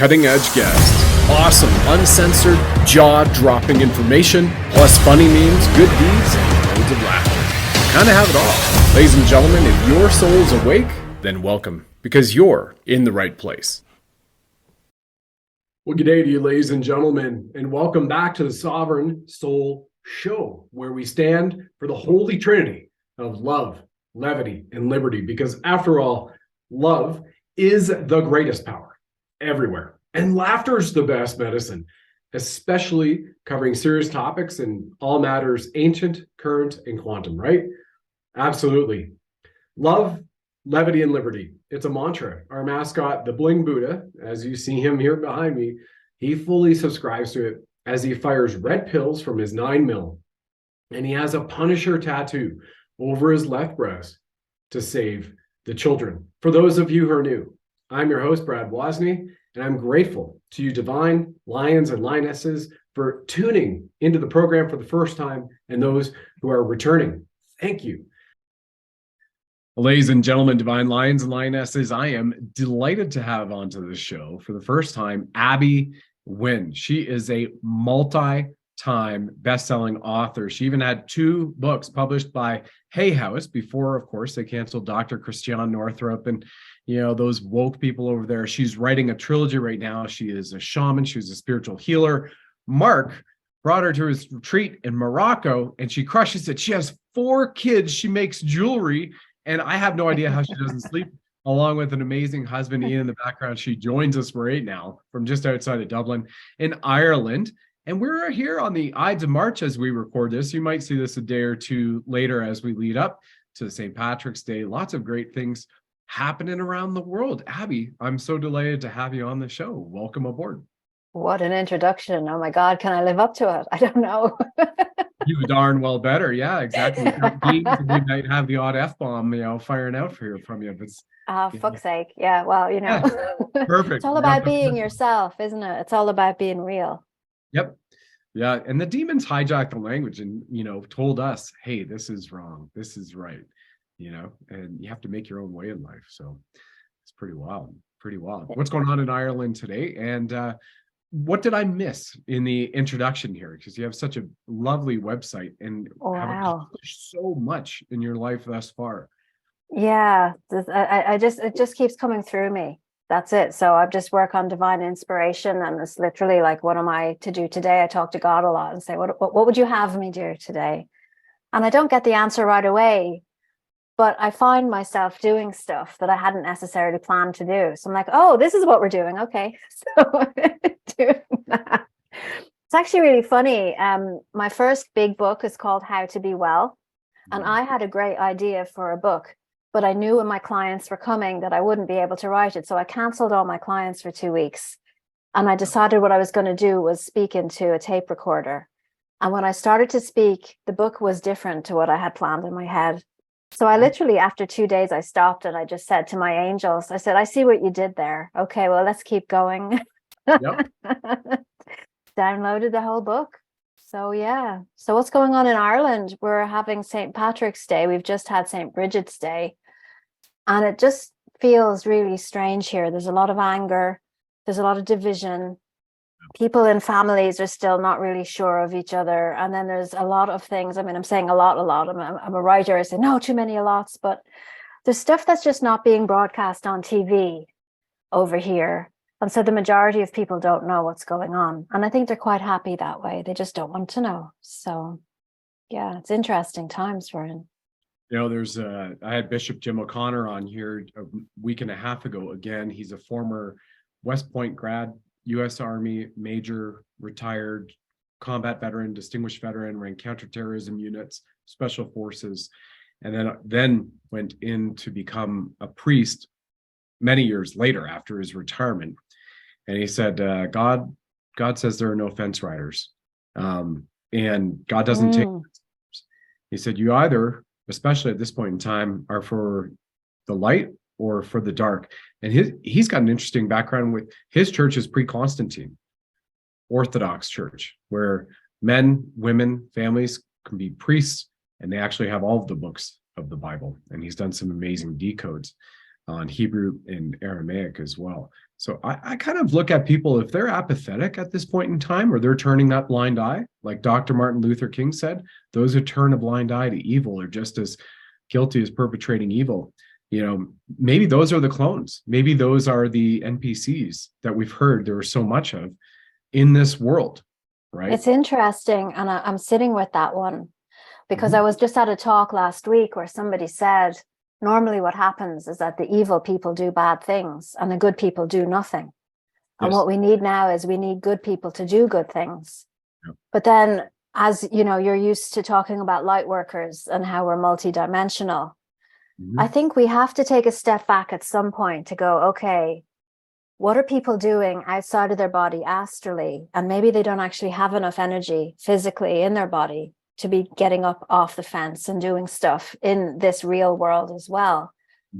cutting edge guests, awesome, uncensored, jaw-dropping information, plus funny memes, good deeds, and loads of laughter. Kind of have it all. Ladies and gentlemen, if your soul is awake, then welcome, because you're in the right place. Well, g'day to you, ladies and gentlemen, and welcome back to the Sovereign Soul Show, where we stand for the Holy Trinity of love, levity, and liberty, because after all, love is the greatest power everywhere. And laughter is the best medicine, especially covering serious topics and all matters ancient, current, and quantum, right? Absolutely. Love, levity, and liberty. It's a mantra. Our mascot, the Bling Buddha, as you see him here behind me, he fully subscribes to it as he fires red pills from his 9mm. And he has a Punisher tattoo over his left breast to save the children. For those of you who are new, I'm your host, Brad Wozny, and I'm grateful to you divine lions and lionesses for tuning into the program for the first time and those who are returning. Thank you. Ladies and gentlemen, divine lions and lionesses, I am delighted to have onto the show for the first time, Abby Nguyen. She is a multi-time best-selling author. She even had 2 books published by Hay House before, of course, they canceled Dr. Christiane Northrup and, those woke people over there. She's writing a trilogy right now. She is a shaman. She's a spiritual healer. Mark brought her to his retreat in Morocco, and she crushes it. She has 4 kids. She makes jewelry. And I have no idea how she doesn't sleep, along with an amazing husband, Ian, in the background. She joins us right now from just outside of Dublin in Ireland. And we're here on the Ides of March as we record this. You might see this a day or two later as we lead up to St. Patrick's Day. Lots of great things happening around the world. Abby, I'm so delighted to have you on the show. Welcome aboard. What an introduction. Oh my God, can I live up to it? I don't know. You darn well better. Yeah, exactly. We might have the odd F-bomb, firing out from you. But fuck's sake. Yeah, well, Yeah, perfect. It's all about being yourself, isn't it? It's all about being real. Yep. Yeah. And the demons hijacked the language and, told us, hey, this is wrong. This is right. And you have to make your own way in life. So it's pretty wild. Pretty wild. What's going on in Ireland today? And what did I miss in the introduction here? Because you have such a lovely website and have accomplished so much in your life thus far. Yeah, it just keeps coming through me. That's it. So I just work on divine inspiration, and it's literally like, what am I to do today? I talk to God a lot and say, what would you have me do today? And I don't get the answer right away, but I find myself doing stuff that I hadn't necessarily planned to do. So I'm like, oh, this is what we're doing. Okay. So doing that. It's actually really funny. My first big book is called How to Be Well. And I had a great idea for a book, but I knew when my clients were coming that I wouldn't be able to write it. So I canceled all my clients for 2 weeks. And I decided what I was going to do was speak into a tape recorder. And when I started to speak, the book was different to what I had planned in my head. So I literally, after 2 days, I stopped and I just said to my angels, I said, I see what you did there. Okay, well, let's keep going. Yep. Downloaded the whole book. So yeah. So what's going on in Ireland? We're having St. Patrick's Day. We've just had St. Bridget's Day. And it just feels really strange here. There's a lot of anger. There's a lot of division. People in families are still not really sure of each other. And then there's a lot of things. I mean, I'm saying a lot. I'm a writer. I say, no, too many lots. But there's stuff that's just not being broadcast on TV over here. And so the majority of people don't know what's going on. And I think they're quite happy that way. They just don't want to know. So, yeah, it's interesting times we're in. I had Bishop Jim O'Connor on here a week and a half ago. Again, he's a former West Point grad, U.S. Army major, retired combat veteran, distinguished veteran, ran counterterrorism units, special forces, and then went in to become a priest many years later after his retirement. And he said, God says there are no fence riders, and God doesn't take. He said, you either, especially at this point in time, are for the light or for the dark. And he's got an interesting background with his church is pre-Constantine, Orthodox church, where men, women, families can be priests, and they actually have all of the books of the Bible. And he's done some amazing decodes on Hebrew and Aramaic as well. So I kind of look at people, if they're apathetic at this point in time, or they're turning that blind eye, like Dr. Martin Luther King said, those who turn a blind eye to evil are just as guilty as perpetrating evil. Maybe those are the clones. Maybe those are the NPCs that we've heard there are so much of in this world, right? It's interesting. And I'm sitting with that one because I was just at a talk last week where somebody said, normally what happens is that the evil people do bad things and the good people do nothing. And what we need now is we need good people to do good things. Yep. But then, as you know, you're used to talking about light workers and how we're multidimensional. I think we have to take a step back at some point to go, okay, what are people doing outside of their body astrally? And maybe they don't actually have enough energy physically in their body to be getting up off the fence and doing stuff in this real world as well.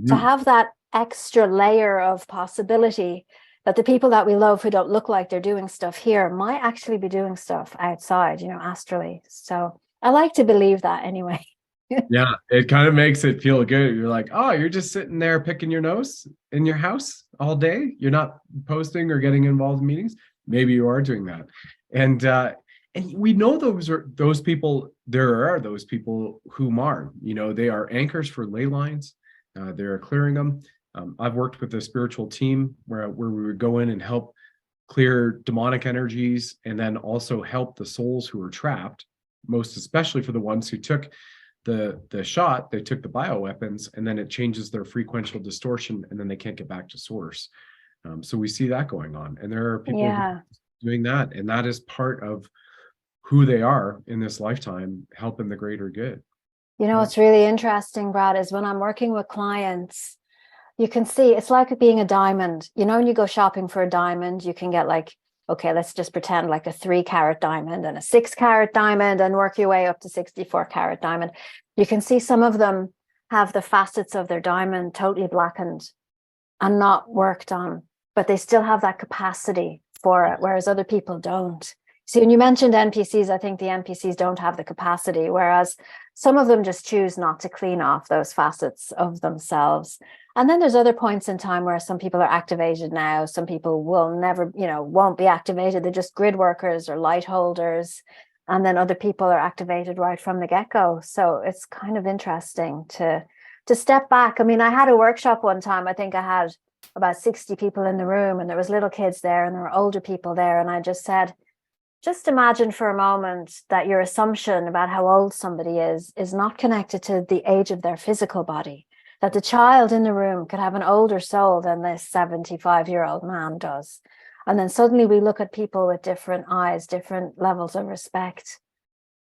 To have that extra layer of possibility that the people that we love who don't look like they're doing stuff here might actually be doing stuff outside, astrally. So I like to believe that anyway. Yeah, it kind of makes it feel good. You're like, oh, you're just sitting there picking your nose in your house all day. You're not posting or getting involved in meetings. Maybe you are doing that. And we know those people. There are those people whom are, they are anchors for ley lines. They are clearing them. I've worked with a spiritual team where we would go in and help clear demonic energies, and then also help the souls who are trapped, most especially for the ones who took the shot. They took the bioweapons, and then it changes their frequential distortion, and then they can't get back to source. So we see that going on, and there are people doing that, and that is part of who they are in this lifetime, helping the greater good. What's really interesting, Brad, is when I'm working with clients, you can see it's like being a diamond. When you go shopping for a diamond, you can get like, okay, let's just pretend like a 3-carat diamond and a 6-carat diamond, and work your way up to 64-carat diamond. You can see some of them have the facets of their diamond totally blackened and not worked on, but they still have that capacity for it, whereas other people don't. See, when you mentioned NPCs, I think the NPCs don't have the capacity, whereas some of them just choose not to clean off those facets of themselves. And then there's other points in time where some people are activated now. Some people will never, won't be activated. They're just grid workers or light holders. And then other people are activated right from the get-go. So it's kind of interesting to step back. I mean, I had a workshop one time. I think I had about 60 people in the room, and there was little kids there and there were older people there. And I just said, just imagine for a moment that your assumption about how old somebody is not connected to the age of their physical body, that the child in the room could have an older soul than this 75-year-old man does. And then suddenly we look at people with different eyes, different levels of respect.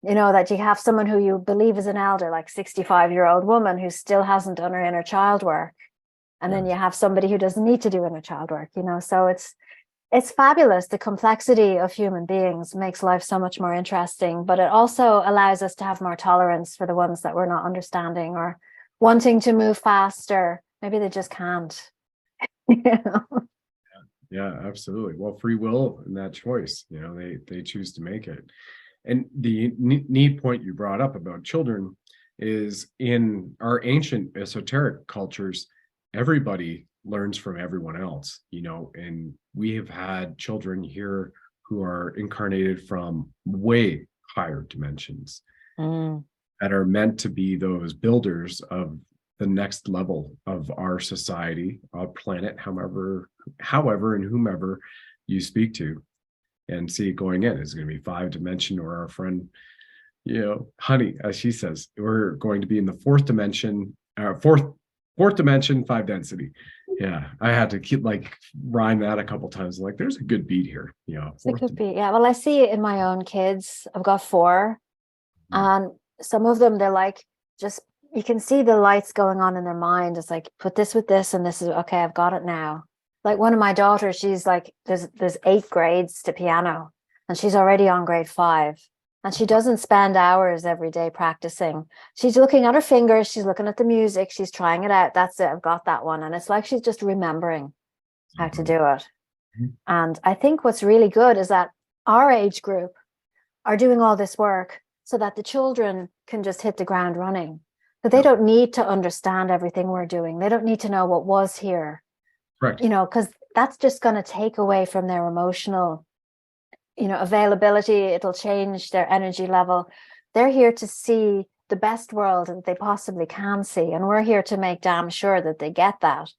That you have someone who you believe is an elder, like 65-year-old woman who still hasn't done her inner child work. And then you have somebody who doesn't need to do inner child work, so it's fabulous. The complexity of human beings makes life so much more interesting, but it also allows us to have more tolerance for the ones that we're not understanding or wanting to move faster. Maybe they just can't. Yeah, absolutely. Well, free will and that choice, they choose to make it. And the neat point you brought up about children is, in our ancient esoteric cultures, everybody learns from everyone else, and we have had children here who are incarnated from way higher dimensions that are meant to be those builders of the next level of our society, our planet, however and whomever you speak to, and see it going in. Is it going to be 5-dimension, or our friend, Honey, as she says, we're going to be in the fourth dimension, fourth dimension, 5 density. Yeah, I had to rhyme that a couple times. Like, there's a good beat here. It's a good beat. Yeah. Well, I see it in my own kids. I've got 4, and some of them, they're like, just, you can see the lights going on in their mind. It's like, put this with this, and this is okay. I've got it now. Like one of my daughters, she's like, there's 8 grades to piano, and she's already on grade 5. And she doesn't spend hours every day practicing. She's looking at her fingers. She's looking at the music. She's trying it out. That's it. I've got that one. And it's like she's just remembering how to do it. And I think what's really good is that our age group are doing all this work so that the children can just hit the ground running. But they don't need to understand everything we're doing. They don't need to know what was here. Correct. Because that's just going to take away from their emotional, availability. It'll change their energy level. They're here to see the best world that they possibly can see, and we're here to make damn sure that they get that.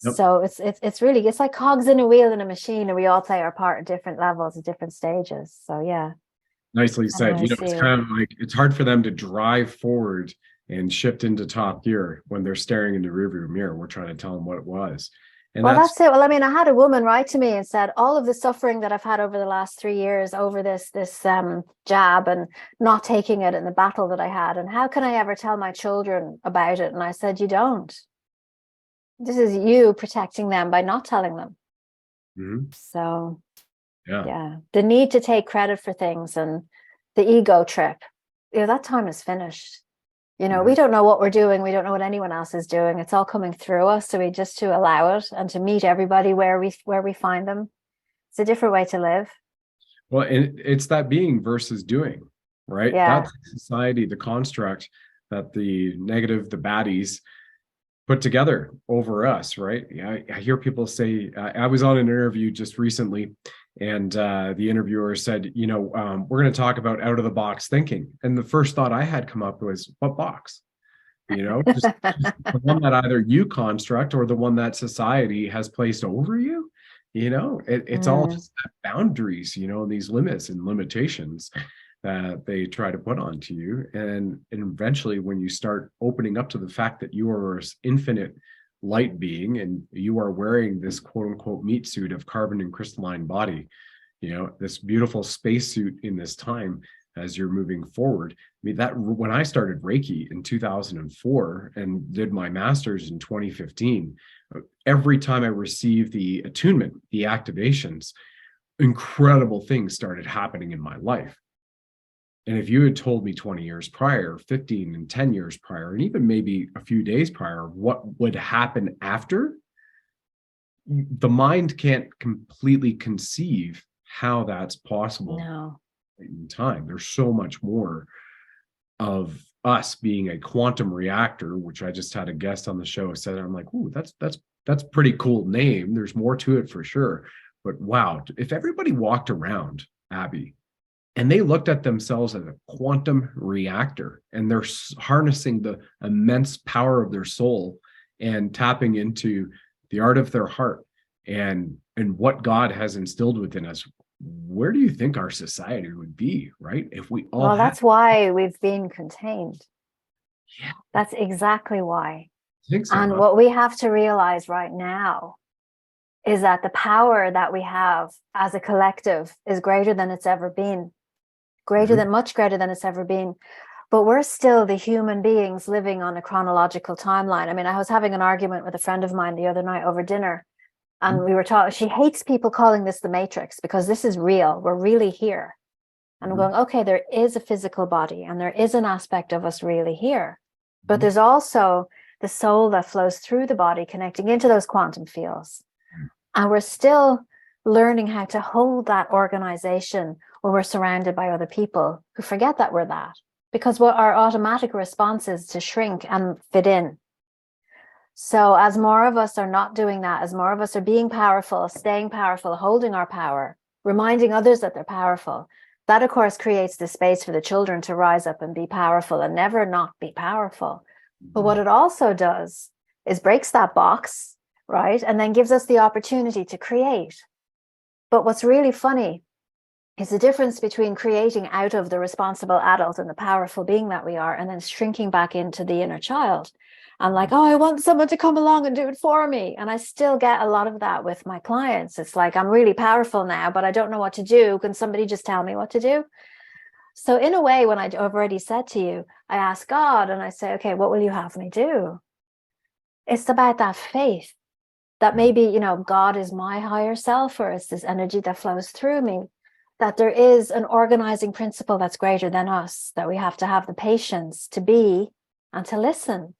Yep. So it's really, it's like cogs in a wheel in a machine, and we all play our part at different levels, at different stages. So yeah. Nicely said. I It's see. kind of like, it's hard for them to drive forward and shift into top gear when they're staring in the rearview mirror. We're trying to tell them what it was. And Well, that's that's it. Well, I mean, I had a woman write to me and said, all of the suffering that I've had over the last 3 years over this jab and not taking it in the battle that I had, and how can I ever tell my children about it? And I said, you don't. This is you protecting them by not telling them. Mhm. So Yeah. yeah, the need to take credit for things and the ego trip, that time is finished. We don't know what we're doing. We don't know what anyone else is doing. It's all coming through us. So we just to allow it and to meet everybody where we find them. It's a different way to live. Well, and it's that being versus doing, right? Yeah. That's society, the construct that the negative, the baddies put together over us, right? I hear people say, I was on an interview just recently, and the interviewer said, we're going to talk about out of the box thinking. And the first thought I had come up was, what box? Just the one that either you construct or the one that society has placed over you. It's all just boundaries, these limits and limitations that they try to put onto you. And eventually, when you start opening up to the fact that you are this infinite light being and you are wearing this quote unquote meat suit of carbon and crystalline body, this beautiful spacesuit in this time as you're moving forward. I mean, that when I started Reiki in 2004 and did my master's in 2015, every time I received the attunement, the activations, incredible things started happening in my life. And if you had told me 20 years prior, 15 and 10 years prior, and even maybe a few days prior, what would happen after, the mind can't completely conceive how that's possible. No. In time. There's so much more of us being a quantum reactor, which I just had a guest on the show said, I'm like, ooh, that's pretty cool name. There's more to it for sure. But wow, if everybody walked around, Abby, and they looked at themselves as a quantum reactor and they're harnessing the immense power of their soul and tapping into the art of their heart and what God has instilled within us, where do you think our society would be, right? If we all that's why we've been contained. Yeah. That's exactly why. I think so, And what we have to realize right now is that the power that we have as a collective is greater than it's ever been, much greater than it's ever been. But we're still the human beings living on a chronological timeline. I mean, I was having an argument with a friend of mine the other night over dinner. And we were talking, she hates people calling this the matrix because this is real. We're really here. And I'm going, okay, there is a physical body and there is an aspect of us really here. But there's also the soul that flows through the body connecting into those quantum fields. And we're still learning how to hold that organization when we're surrounded by other people who forget that we're that. Because what our automatic response is to shrink and fit in. So as more of us are not doing that, as more of us are being powerful, staying powerful, holding our power, reminding others that they're powerful, that of course creates the space for the children to rise up and be powerful and never not be powerful. But what it also does is breaks that box, right? And then gives us the opportunity to create. But what's really funny is the difference between creating out of the responsible adult and the powerful being that we are, and then shrinking back into the inner child. I'm like, oh, I want someone to come along and do it for me. And I still get a lot of that with my clients. It's like, I'm really powerful now, but I don't know what to do. Can somebody just tell me what to do? So in a way, when I've already said to you, I ask God and I say, okay, what will you have me do? It's about that faith that maybe, God is my higher self, or it's this energy that flows through me, that there is an organizing principle that's greater than us, that we have to have the patience to be and to listen.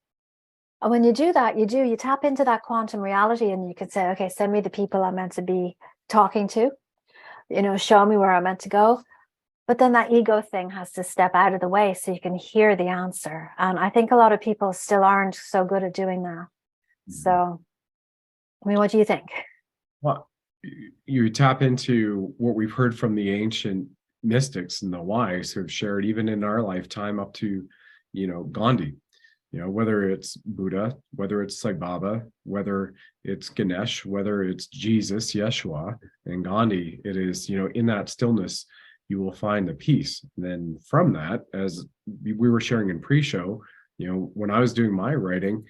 And when you do that, you tap into that quantum reality, and you could say, okay, send me the people I'm meant to be talking to, show me where I'm meant to go. But then that ego thing has to step out of the way so you can hear the answer. And I think a lot of people still aren't so good at doing that. So, I mean, what do you think? Well, you tap into what we've heard from the ancient mystics and the wise who have shared even in our lifetime up to, Gandhi, whether it's Buddha, whether it's Sai Baba, whether it's Ganesh, whether it's Jesus, Yeshua, and Gandhi, it is, in that stillness, you will find the peace. And then from that, as we were sharing in pre-show, when I was doing my writing,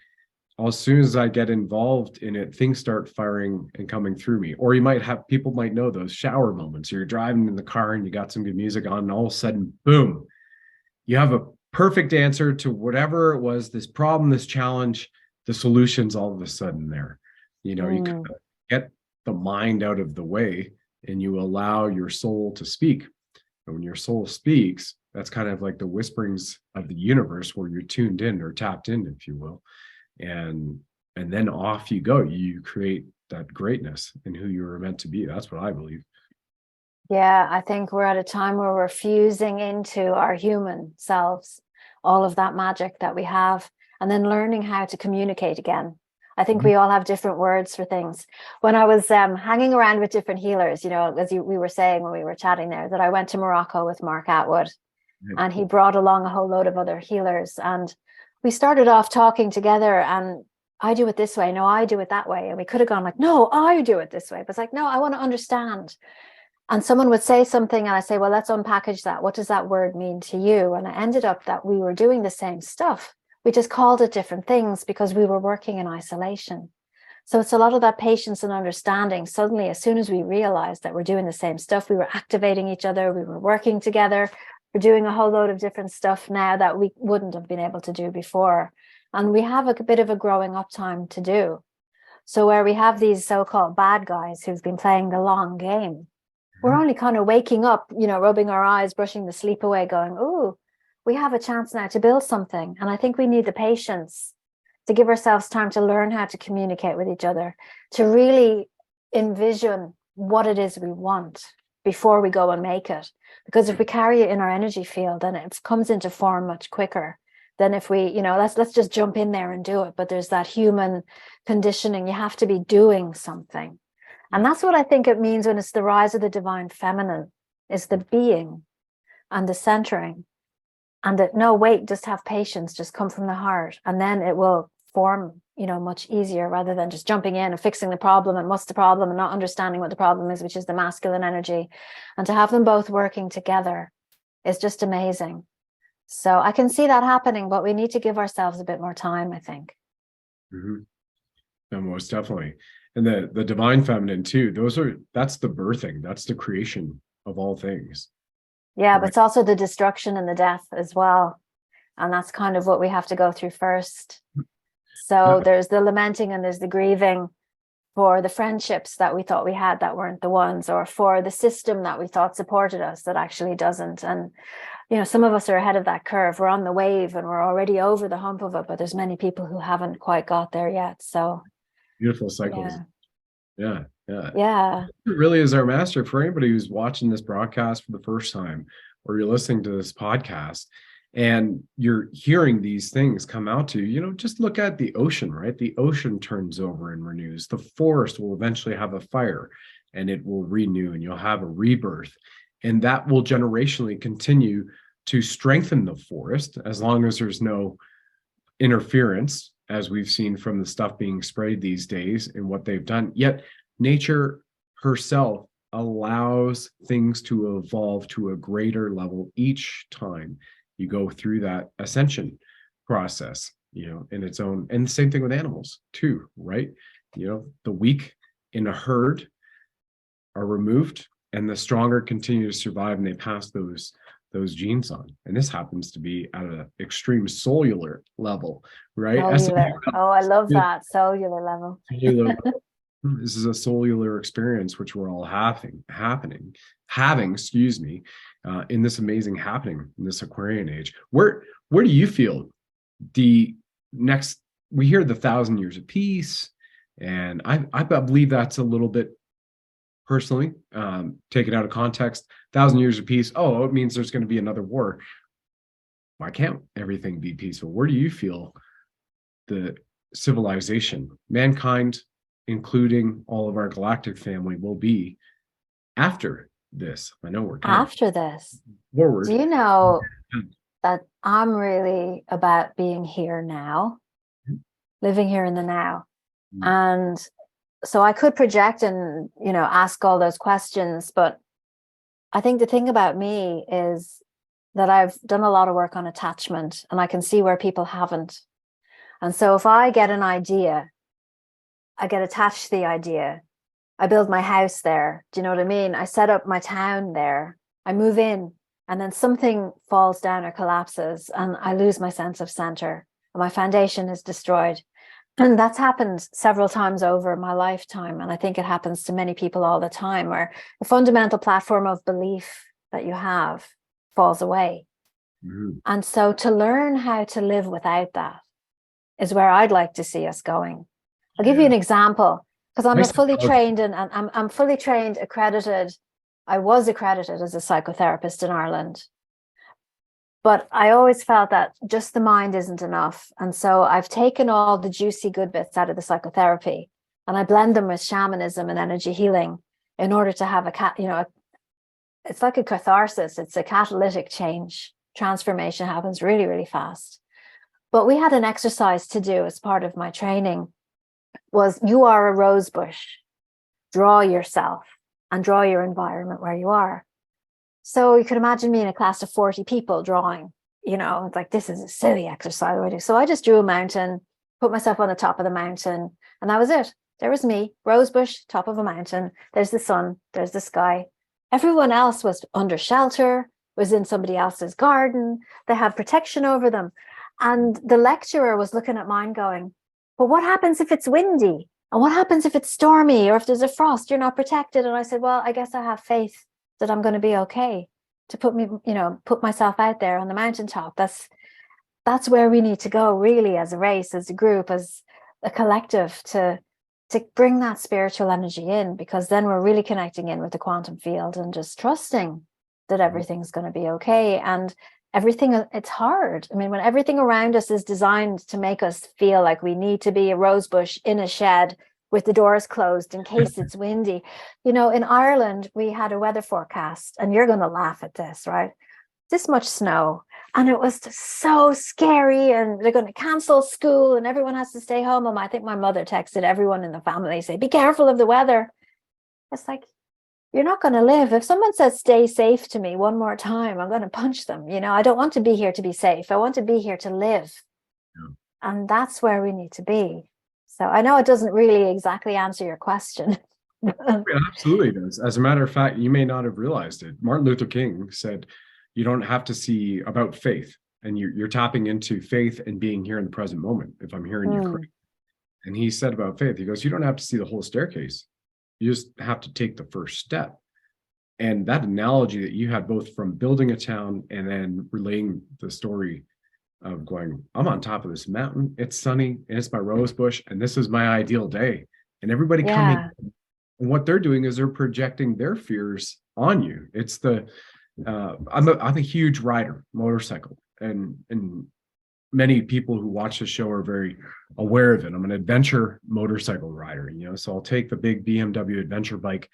as soon as I get involved in it, things start firing and coming through me. Or people might know those shower moments. You're driving in the car and you got some good music on, and all of a sudden, boom, you have a perfect answer to whatever it was, this problem, this challenge, the solution's all of a sudden there. You kind of get the mind out of the way and you allow your soul to speak. And when your soul speaks, that's kind of like the whisperings of the universe where you're tuned in or tapped in, if you will. And then off you go. You create that greatness in who you were meant to be. That's what I believe. Yeah, I think we're at a time where we're fusing into our human selves, all of that magic that we have, and then learning how to communicate again. I think we all have different words for things. When I was hanging around with different healers, we were saying when we were chatting there, that I went to Morocco with Mark Atwood, and he brought along a whole load of other healers. And we started off talking together, and I do it this way. No, I do it that way. And we could have gone like, no, I do it this way. But it's like, no, I want to understand. And someone would say something and I say, well, let's unpackage that. What does that word mean to you? And it ended up that we were doing the same stuff. We just called it different things because we were working in isolation. So it's a lot of that patience and understanding. Suddenly, as soon as we realized that we're doing the same stuff, we were activating each other, we were working together, we're doing a whole load of different stuff now that we wouldn't have been able to do before. And we have a bit of a growing up time to do. So where we have these so-called bad guys who've been playing the long game, we're only kind of waking up, rubbing our eyes, brushing the sleep away, going, oh, we have a chance now to build something. And I think we need the patience to give ourselves time to learn how to communicate with each other, to really envision what it is we want before we go and make it. Because if we carry it in our energy field, then it comes into form much quicker than if we, let's just jump in there and do it. But there's that human conditioning. You have to be doing something. And that's what I think it means when it's the rise of the divine feminine, is the being and the centering. And that, no, wait, just have patience, just come from the heart. And then it will form, much easier, rather than just jumping in and fixing the problem and what's the problem and not understanding what the problem is, which is the masculine energy. And to have them both working together is just amazing. So I can see that happening, but we need to give ourselves a bit more time, I think. Mm-hmm. No, most definitely. And the divine feminine too, that's the birthing, that's the creation of all things. Yeah, right? But it's also the destruction and the death as well. And that's kind of what we have to go through first. So there's the lamenting and there's the grieving for the friendships that we thought we had that weren't the ones, or for the system that we thought supported us that actually doesn't. And, some of us are ahead of that curve. We're on the wave and we're already over the hump of it, but there's many people who haven't quite got there yet. So beautiful cycles. Yeah. It really is our master for anybody who's watching this broadcast for the first time, or you're listening to this podcast and you're hearing these things come out to you. Just look at the ocean, right? The ocean turns over and renews. The forest will eventually have a fire and it will renew, and you'll have a rebirth, and that will generationally continue to strengthen the forest as long as there's no interference, as we've seen from the stuff being sprayed these days and what they've done. Yet nature herself allows things to evolve to a greater level each time you go through that ascension process, in its own. And the same thing with animals too, right? The weak in a herd are removed and the stronger continue to survive, and they pass those genes on. And this happens to be at an extreme cellular level, right? Cellular. Oh, I love that. Cellular level. This is a cellular experience which we're all having, in this amazing happening in this Aquarian age. Where do you feel the next? We hear the 1,000 years of peace, and I believe that's a little bit, personally, take it out of context. 1,000 years of peace. Oh, it means there's going to be another war. Why can't everything be peaceful? Where do you feel the civilization, mankind, including all of our galactic family, will be after this. I know we're kind After this, of forward. do you know that I'm really about being here now, living here in the now? And so I could project and, ask all those questions, but I think the thing about me is that I've done a lot of work on attachment, and I can see where people haven't. And so if I get an idea, I get attached to the idea. I build my house there. Do you know what I mean? I set up my town there. I move in, and then something falls down or collapses, and I lose my sense of center, and my foundation is destroyed. And that's happened several times over my lifetime. And I think it happens to many people all the time, where the fundamental platform of belief that you have falls away. And so to learn how to live without that is where I'd like to see us going. I'll give you an example, because I'm fully trained and I'm fully trained, accredited. I was accredited as a psychotherapist in Ireland. But I always felt that just the mind isn't enough. And so I've taken all the juicy good bits out of the psychotherapy, and I blend them with shamanism and energy healing in order to have it's like a catharsis. It's a catalytic change. Transformation happens really, really fast. But we had an exercise to do as part of my training. Was you are a rose bush. Draw yourself and draw your environment where you are. So you could imagine me in a class of 40 people drawing, it's like, this is a silly exercise. So I just drew a mountain, put myself on the top of the mountain, and that was it. There was me, rosebush, top of a mountain. There's the sun, there's the sky. Everyone else was under shelter, was in somebody else's garden. They had protection over them. And the lecturer was looking at mine going, but what happens if it's windy? And what happens if it's stormy, or if there's a frost? You're not protected. And I said, well, I guess I have faith that I'm going to be okay, to put myself out there on the mountaintop. That's where we need to go, really, as a race, as a group, as a collective, to bring that spiritual energy in, because then we're really connecting in with the quantum field and just trusting that everything's going to be okay. And everything, it's hard. I mean, when everything around us is designed to make us feel like we need to be a rose bush in a shed with the doors closed in case it's windy. In Ireland, we had a weather forecast, and you're going to laugh at this, right? This much snow. And it was so scary, and they're going to cancel school and everyone has to stay home. And I think my mother texted everyone in the family, say, be careful of the weather. It's like, you're not going to live. If someone says stay safe to me one more time, I'm going to punch them. I don't want to be here to be safe. I want to be here to live. Yeah. And that's where we need to be. So I know it doesn't really exactly answer your question. It absolutely does. As a matter of fact, you may not have realized it. Martin Luther King said, you don't have to see about faith, and you're tapping into faith and being here in the present moment, if I'm hearing you correctly. And he said about faith, he goes, you don't have to see the whole staircase. You just have to take the first step. And that analogy that you had, both from building a town and then relaying the story of going, I'm on top of this mountain, it's sunny, and it's my rose bush, and this is my ideal day. And everybody coming, and what they're doing is they're projecting their fears on you. It's I'm a huge rider, motorcycle, and many people who watch the show are very aware of it. I'm an adventure motorcycle rider, so I'll take the big BMW adventure bike,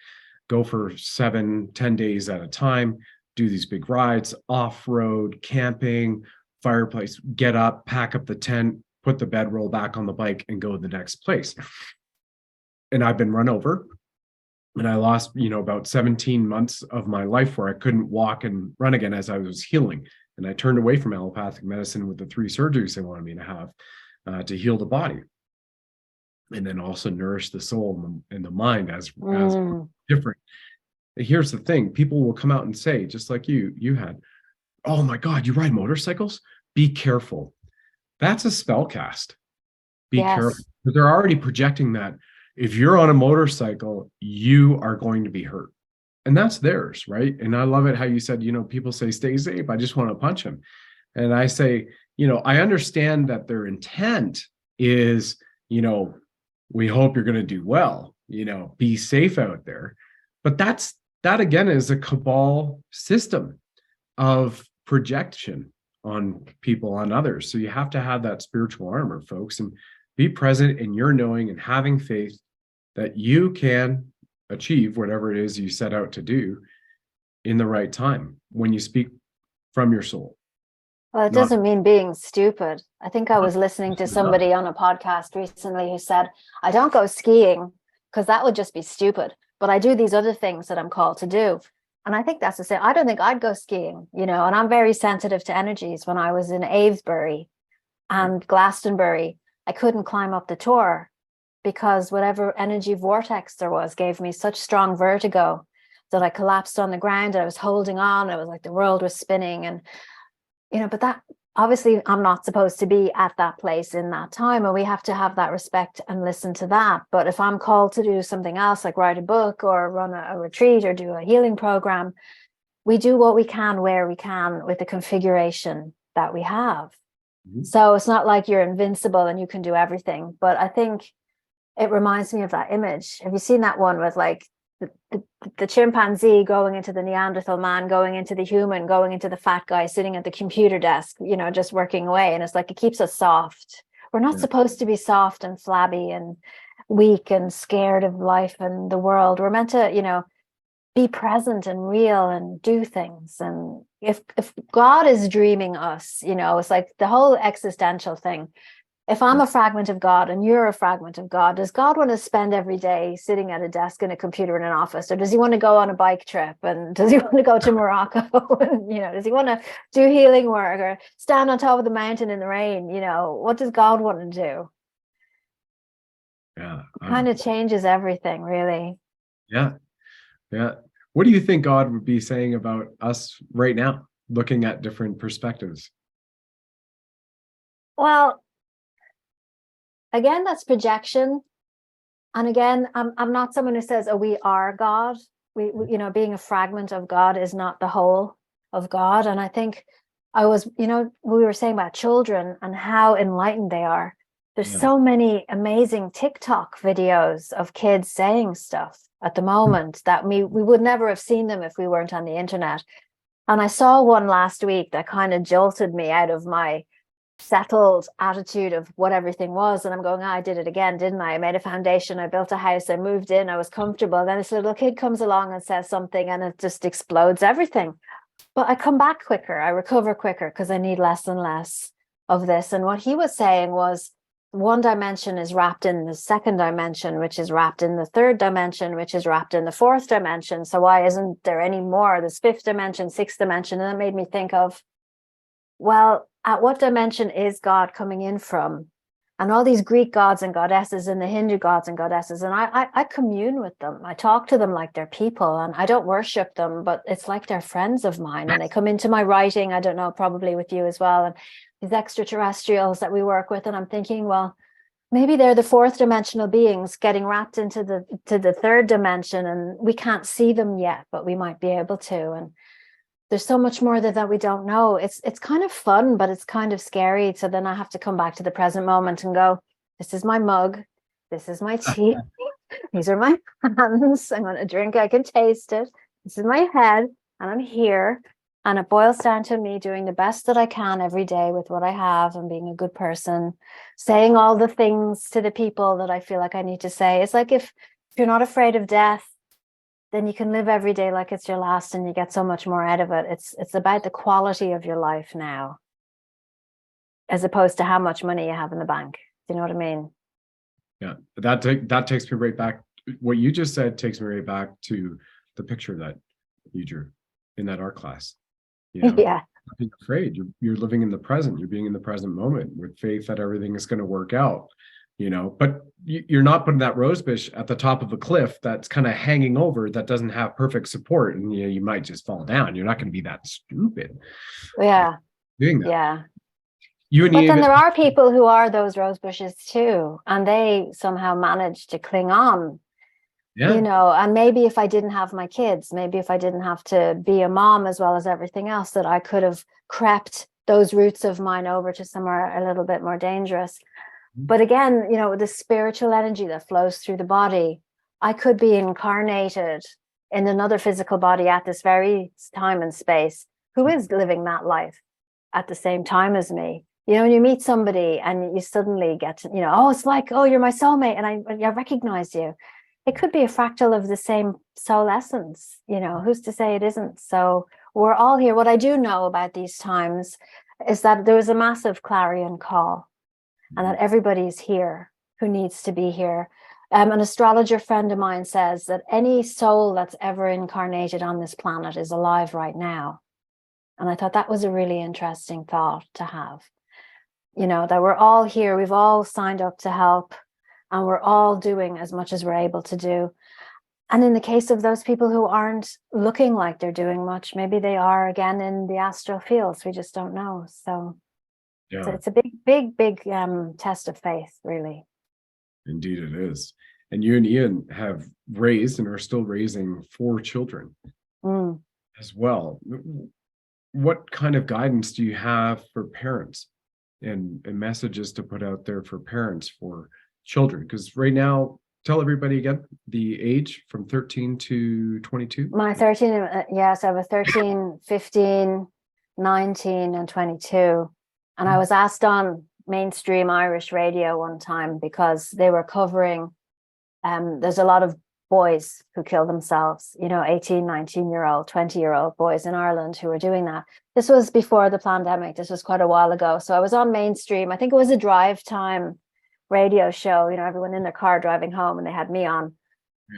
go for 7-10 days at a time, do these big rides, off-road, camping, fireplace, get up, pack up the tent, put the bedroll back on the bike, and go to the next place. And I've been run over, and I lost, about 17 months of my life where I couldn't walk and run again as I was healing. And I turned away from allopathic medicine with the 3 surgeries they wanted me to have to heal the body, and then also nourish the soul and the mind as different. Here's the thing: people will come out and say, just like you had, oh my God, you ride motorcycles? Be careful. That's a spell cast. Be careful. But they're already projecting that if you're on a motorcycle, you are going to be hurt. And that's theirs, right? And I love it how you said, people say, stay safe. I just want to punch him. And I say, I understand that their intent is, we hope you're going to do well, be safe out there. But that again is a cabal system of projection on people, on others. So you have to have that spiritual armor, folks, and be present in your knowing and having faith that you can achieve whatever it is you set out to do in the right time when you speak from your soul. Well, it Not, doesn't mean being stupid. I think I not, was listening to not. somebody on a podcast recently who said, I don't go skiing because that would just be stupid, but I do these other things that I'm called to do. And I think that's the same. I don't think I'd go skiing, and I'm very sensitive to energies. When I was in Avesbury and Glastonbury, I couldn't climb up the tour because whatever energy vortex there was gave me such strong vertigo that I collapsed on the ground and I was holding on. It was like the world was spinning. And but that obviously I'm not supposed to be at that place in that time, and we have to have that respect and listen to that. But if I'm called to do something else, like write a book or run a retreat or do a healing program, we do what we can where we can with the configuration that we have. Mm-hmm. So it's not like you're invincible and you can do everything. But I think it reminds me of that image. Have you seen that one with like the chimpanzee going into the Neanderthal man, going into the human, going into the fat guy sitting at the computer desk, just working away? And it's like, it keeps us soft. We're not supposed to be soft and flabby and weak and scared of life and the world. We're meant to, be present and real and do things. And if God is dreaming us, it's like the whole existential thing. If I'm a fragment of God and you're a fragment of God, does God want to spend every day sitting at a desk in a computer in an office? Or does he want to go on a bike trip? And does he want to go to Morocco? And, does he want to do healing work or stand on top of the mountain in the rain? What does God want to do? Yeah. Kind of changes everything, really. Yeah. Yeah. What do you think God would be saying about us right now, looking at different perspectives? Well, again, that's projection. And again, I'm not someone who says, oh, we are God. We being a fragment of God is not the whole of God. And I think we were saying about children and how enlightened they are. There's so many amazing TikTok videos of kids saying stuff at the moment that we would never have seen them if we weren't on the internet. And I saw one last week that kind of jolted me out of my settled attitude of what everything was. And I'm going, I did it again, didn't I? I made a foundation, I built a house, I moved in, I was comfortable. Then this little kid comes along and says something and it just explodes everything. But I come back quicker, I recover quicker because I need less and less of this. And what he was saying was, one dimension is wrapped in the second dimension, which is wrapped in the third dimension, which is wrapped in the fourth dimension. So why isn't there any more? This fifth dimension, sixth dimension. And that made me think of, well, at what dimension is God coming in from? And all these Greek gods and goddesses and the Hindu gods and goddesses, and I commune with them. I talk to them like they're people, and I don't worship them, but it's like they're friends of mine. And they come into my writing, I don't know, probably with you as well, and these extraterrestrials that we work with. And I'm thinking, well, maybe they're the fourth dimensional beings getting wrapped into the third dimension, and we can't see them yet, but we might be able to. And there's so much more that we don't know. It's kind of fun, but it's kind of scary. So then I have to come back to the present moment and go, this is my mug. This is my tea. These are my hands. I'm going to drink. I can taste it. This is my head and I'm here. And it boils down to me doing the best that I can every day with what I have and being a good person, saying all the things to the people that I feel like I need to say. It's like if you're not afraid of death, then you can live every day like it's your last and you get so much more out of it. It's about the quality of your life now, as opposed to how much money you have in the bank. Do you know what I mean? Yeah, that takes me right back. What you just said takes me right back to the picture that you drew in that art class. Yeah. Not being afraid. You're living in the present. You're being in the present moment with faith that everything is going to work out. But you're not putting that rose bush at the top of a cliff that's kind of hanging over, that doesn't have perfect support, and you might just fall down. You're not going to be that stupid. Yeah. Doing that. Yeah. But then there are people who are those rose bushes too, and they somehow manage to cling on. Yeah. And maybe if I didn't have my kids, maybe if I didn't have to be a mom as well as everything else, that I could have crept those roots of mine over to somewhere a little bit more dangerous. But again, the spiritual energy that flows through the body, I could be incarnated in another physical body at this very time and space who is living that life at the same time as me. When you meet somebody and you suddenly get to, oh, it's like, oh, you're my soulmate and I recognize you. it could be a fractal of the same soul essence, who's to say it isn't? So we're all here. What I do know about these times is that there was a massive clarion call, and that everybody's here who needs to be here. An astrologer friend of mine says that any soul that's ever incarnated on this planet is alive right now. And I thought that was a really interesting thought to have, that we're all here, we've all signed up to help, and we're all doing as much as we're able to do. And in the case of those people who aren't looking like they're doing much, maybe they are again in the astral fields. We just don't know. So it's a big test of faith, really. Indeed it is. And you and Ian have raised and are still raising 4 children as well. What kind of guidance do you have for parents and messages to put out there for parents for children? Because right now, tell everybody again the age from 13 to 22. My 13, yes, I have a 13, 15, 19, and 22. And I was asked on mainstream Irish radio one time because they were covering, there's a lot of boys who kill themselves, 18, 19-year-old, 20-year-old boys in Ireland who were doing that. This was before the pandemic. This was quite a while ago. So I was on mainstream. I think it was a drive time radio show, everyone in their car driving home, and they had me on.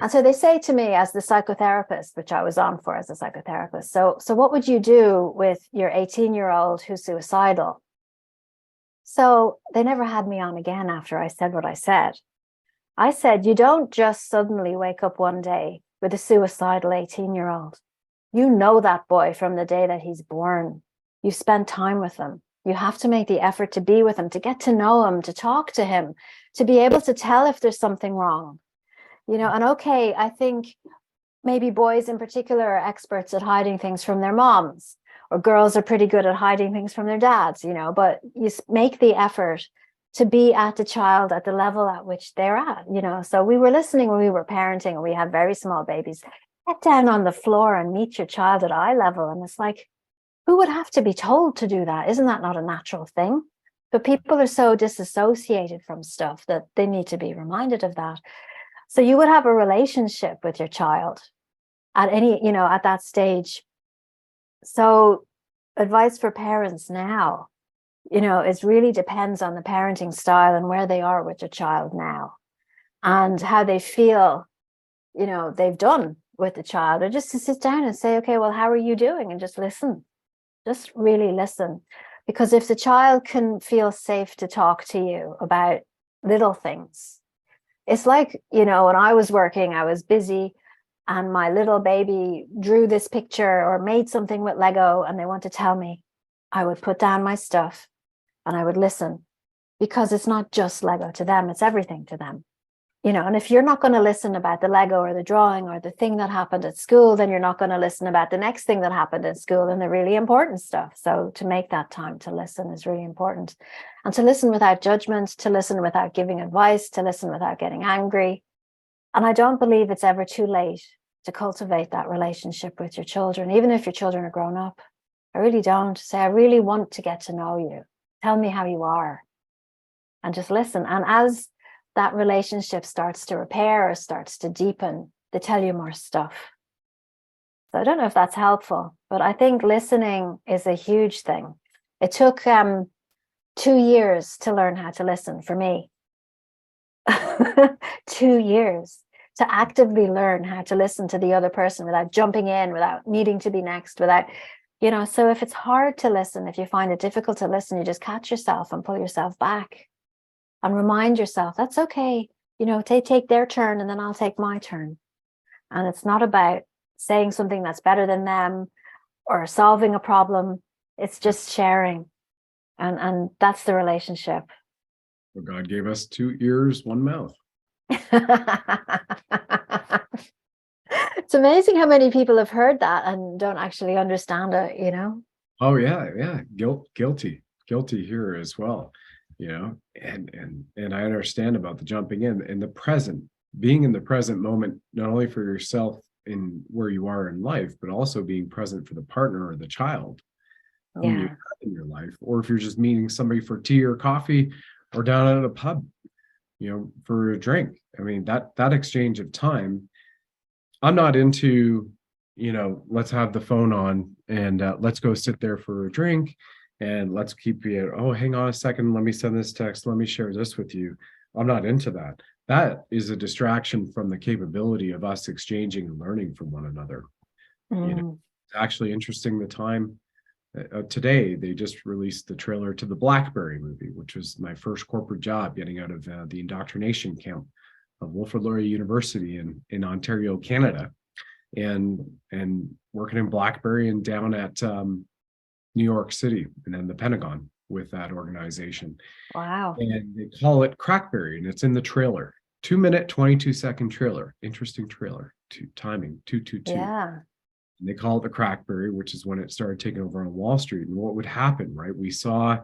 And so they say to me as the psychotherapist, which I was on for as a psychotherapist, so what would you do with your 18-year-old who's suicidal? So they never had me on again after I said what I said. I said, you don't just suddenly wake up one day with a suicidal 18-year-old. You know that boy from the day that he's born. You spend time with him. You have to make the effort to be with him, to get to know him, to talk to him, to be able to tell if there's something wrong. And okay, I think maybe boys in particular are experts at hiding things from their moms, or girls are pretty good at hiding things from their dads, but you make the effort to be at the child at the level at which they're at, So we were listening when we were parenting, and we had very small babies. Get down on the floor and meet your child at eye level. And it's like, who would have to be told to do that? Isn't that not a natural thing? But people are so disassociated from stuff that they need to be reminded of that. So you would have a relationship with your child at at that stage. So advice for parents now, it really depends on the parenting style and where they are with your child now and how they feel, they've done with the child, or just to sit down and say, okay, well, how are you doing? And just listen, just really listen. Because if the child can feel safe to talk to you about little things, it's like, when I was working, I was busy and my little baby drew this picture or made something with Lego and they want to tell me, I would put down my stuff and I would listen, because it's not just Lego to them, it's everything to them. And if you're not going to listen about the Lego or the drawing or the thing that happened at school, then you're not going to listen about the next thing that happened at school and the really important stuff. So to make that time to listen is really important. And to listen without judgment, to listen without giving advice, to listen without getting angry. And I don't believe it's ever too late to cultivate that relationship with your children, even if your children are grown up. I really don't. Say, I really want to get to know you. Tell me how you are. And just listen. And as that relationship starts to repair or starts to deepen, they tell you more stuff. So I don't know if that's helpful, but I think listening is a huge thing. It took 2 years to learn how to listen for me. 2 years to actively learn how to listen to the other person without jumping in, without needing to be next, without, so if it's hard to listen, if you find it difficult to listen, you just catch yourself and pull yourself back and remind yourself, that's okay. Take their turn and then I'll take my turn. And it's not about saying something that's better than them or solving a problem. It's just sharing. And that's the relationship. Well, God gave us 2 ears, 1 mouth. It's amazing how many people have heard that and don't actually understand it, Oh yeah. Guilty here as well, and I understand about the jumping in and the present, being in the present moment, not only for yourself in where you are in life, but also being present for the partner or the child whom you have in your life, or if you're just meeting somebody for tea or coffee or down at a pub, for a drink. I mean, that exchange of time, I'm not into, let's have the phone on and let's go sit there for a drink and let's keep it. Oh, hang on a second. Let me send this text. Let me share this with you. I'm not into that. That is a distraction from the capability of us exchanging and learning from one another. It's actually interesting. The time today, they just released the trailer to the Blackberry movie, which was my first corporate job getting out of the indoctrination camp of Wilfrid Laurier University in Ontario, Canada, and working in Blackberry and down at New York City and then the Pentagon with that organization. Wow. And they call it Crackberry, and it's in the trailer. 2-minute, 22-second trailer. Interesting trailer. Timing 222. Yeah. And they call it the Crackberry, which is when it started taking over on Wall Street. And what would happen, right? We saw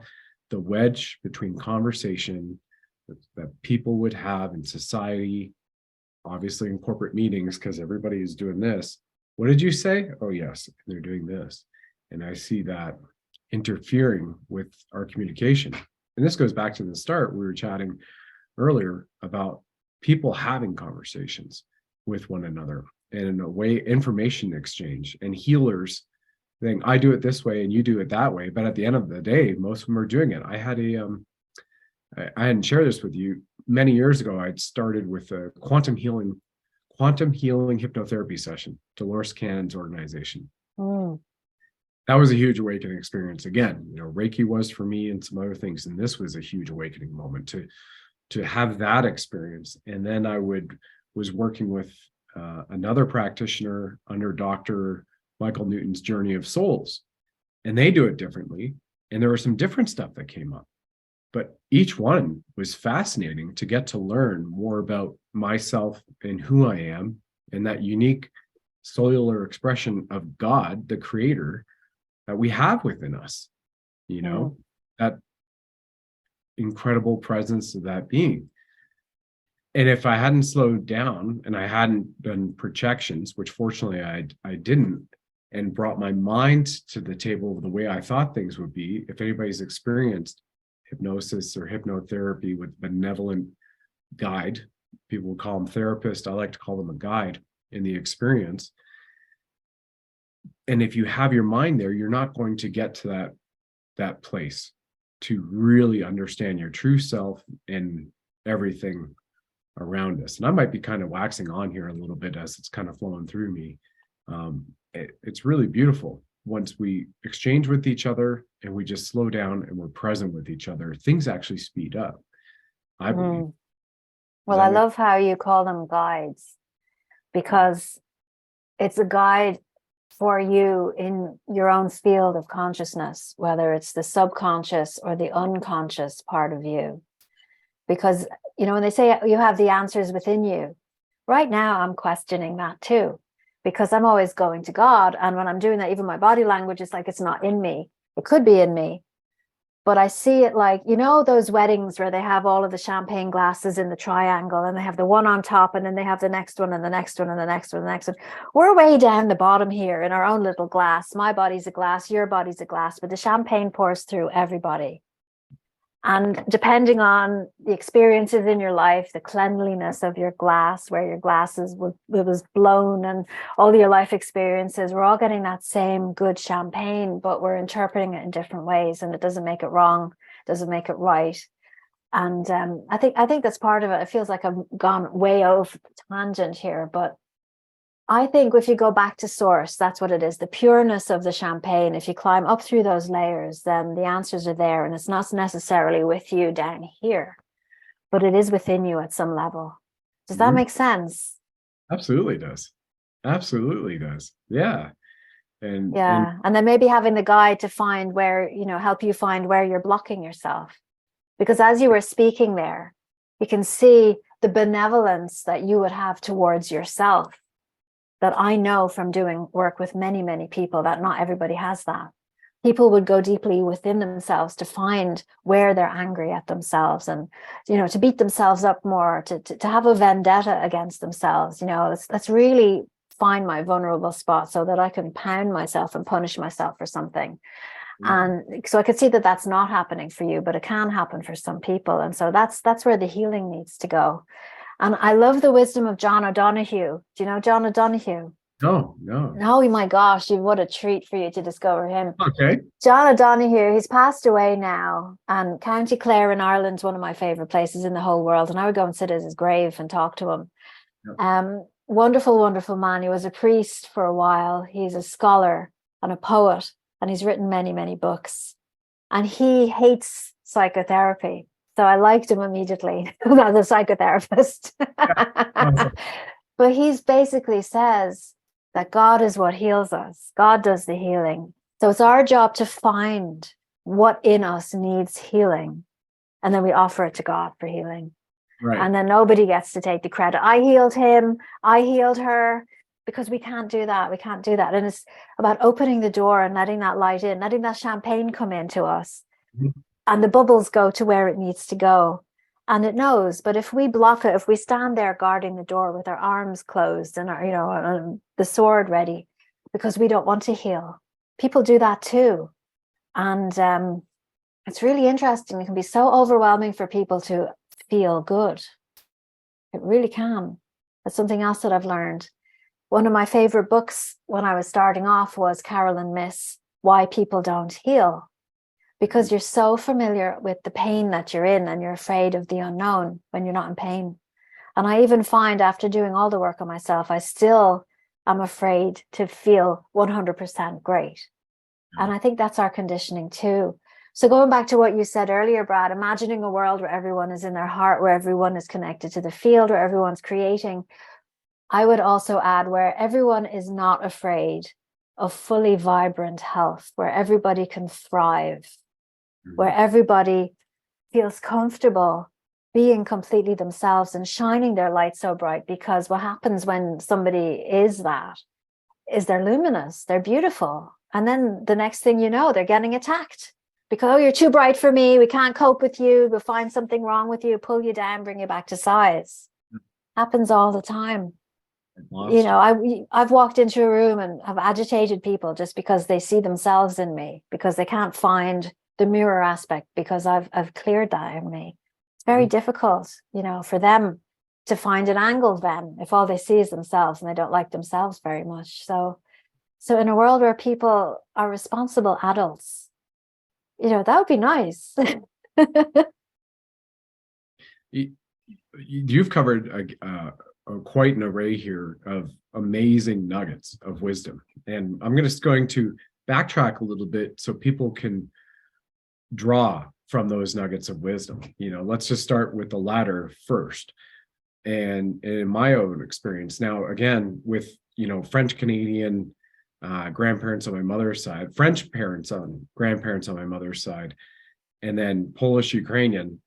the wedge between conversation that people would have in society, obviously in corporate meetings, because everybody is doing this. What did you say? Oh, yes, they're doing this. And I see that interfering with our communication. And this goes back to the start. We were chatting earlier about people having conversations with one another and in a way, information exchange, and healers saying, I do it this way and you do it that way. But at the end of the day, most of them are doing it. I had I hadn't shared this with you. Many years ago, I'd started with a quantum healing hypnotherapy session, Dolores Cannon's organization. That was a huge awakening experience. Again, Reiki was for me and some other things. And this was a huge awakening moment to have that experience. And then I was working with another practitioner under Dr. Michael Newton's Journey of Souls. And they do it differently. And there was some different stuff that came up. But each one was fascinating to get to learn more about myself and who I am and that unique cellular expression of God, the creator, that we have within us, that incredible presence of that being. And if I hadn't slowed down and I hadn't done projections, which fortunately I didn't, and brought my mind to the table the way I thought things would be, if anybody's experienced hypnosis or hypnotherapy with benevolent guide, people would call them therapist, I like to call them a guide in the experience. And if you have your mind there, you're not going to get to that place to really understand your true self and everything around us. And I might be kind of waxing on here a little bit as it's kind of flowing through me. It's really beautiful. Once we exchange with each other and we just slow down and we're present with each other, things actually speed up, I believe. Well, I love how you call them guides, because it's a guide for you in your own field of consciousness, whether it's the subconscious or the unconscious part of you. Because, when they say you have the answers within you, right now I'm questioning that too, because I'm always going to God. And when I'm doing that, even my body language is like, it's not in me. It could be in me. But I see it like, those weddings where they have all of the champagne glasses in the triangle and they have the one on top and then they have the next one and the next one and the next one and the next one. We're way down the bottom here in our own little glass. My body's a glass, your body's a glass, but the champagne pours through everybody. And depending on the experiences in your life, the cleanliness of your glass, where your glasses was blown and all your life experiences, we're all getting that same good champagne, but we're interpreting it in different ways, and it doesn't make it wrong, doesn't make it right. And I think that's part of it. It feels like I've gone way off tangent here, but I think if you go back to source, that's what it is. The pureness of the champagne. If you climb up through those layers, then the answers are there, and it's not necessarily with you down here, but it is within you at some level. Does that make sense? Absolutely does. Absolutely does. Yeah. And then maybe having the guide to find where, help you find where you're blocking yourself. Because as you were speaking there, you can see the benevolence that you would have towards yourself. That I know from doing work with many, many people, that not everybody has that. People would go deeply within themselves to find where they're angry at themselves and, to beat themselves up more, to have a vendetta against themselves. Let's really find my vulnerable spot so that I can pound myself and punish myself for something. And so I could see that that's not happening for you, but it can happen for some people. And so that's where the healing needs to go. And I love the wisdom of John O'Donoghue. Do you know John O'Donoghue? No, no. Oh my gosh, what a treat for you to discover him. Okay. John O'Donoghue, he's passed away now. And County Clare in Ireland's one of my favorite places in the whole world. And I would go and sit at his grave and talk to him. Wonderful, wonderful man. He was a priest for a while. He's a scholar and a poet, and he's written many, many books. And he hates psychotherapy. So I liked him immediately as a psychotherapist. But he's basically says that God is what heals us. God does the healing. So it's our job to find what in us needs healing. And then we offer it to God for healing. Right. And then nobody gets to take the credit. I healed him. I healed her. Because we can't do that. We can't do that. And it's about opening the door and letting that light in, letting that champagne come into us. Mm-hmm. And the bubbles go to where it needs to go. And it knows. But if we block it, if we stand there guarding the door with our arms closed and our, the sword ready, because we don't want to heal, people do that too. And it's really interesting. It can be so overwhelming for people to feel good. It really can. That's something else that I've learned. One of my favorite books when I was starting off was Carolyn Myss, Why People Don't Heal. Because you're so familiar with the pain that you're in and you're afraid of the unknown when you're not in pain. And I even find after doing all the work on myself, I still am afraid to feel 100% great. And I think that's our conditioning too. So going back to what you said earlier, Brad, imagining a world where everyone is in their heart, where everyone is connected to the field, where everyone's creating. I would also add where everyone is not afraid of fully vibrant health, where everybody can thrive, where everybody feels comfortable being completely themselves and shining their light so bright. Because what happens when somebody is that is they're luminous, they're beautiful. And then the next thing you know, they're getting attacked because, oh, you're too bright for me. We can't cope with you. We'll find something wrong with you, pull you down, bring you back to size. Happens all the time. I've walked into a room and have agitated people just because they see themselves in me, because they can't find the mirror aspect, because I've cleared that in me. It's very difficult, for them to find an angle then if all they see is themselves and they don't like themselves very much. So in a world where people are responsible adults, that would be nice. You've covered quite an array here of amazing nuggets of wisdom. And I'm going to backtrack a little bit so people can draw from those nuggets of wisdom. Let's just start with the latter first. And in my own experience, now, again, with, French Canadian grandparents on my mother's side, French parents on grandparents on my mother's side, and then Polish Ukrainian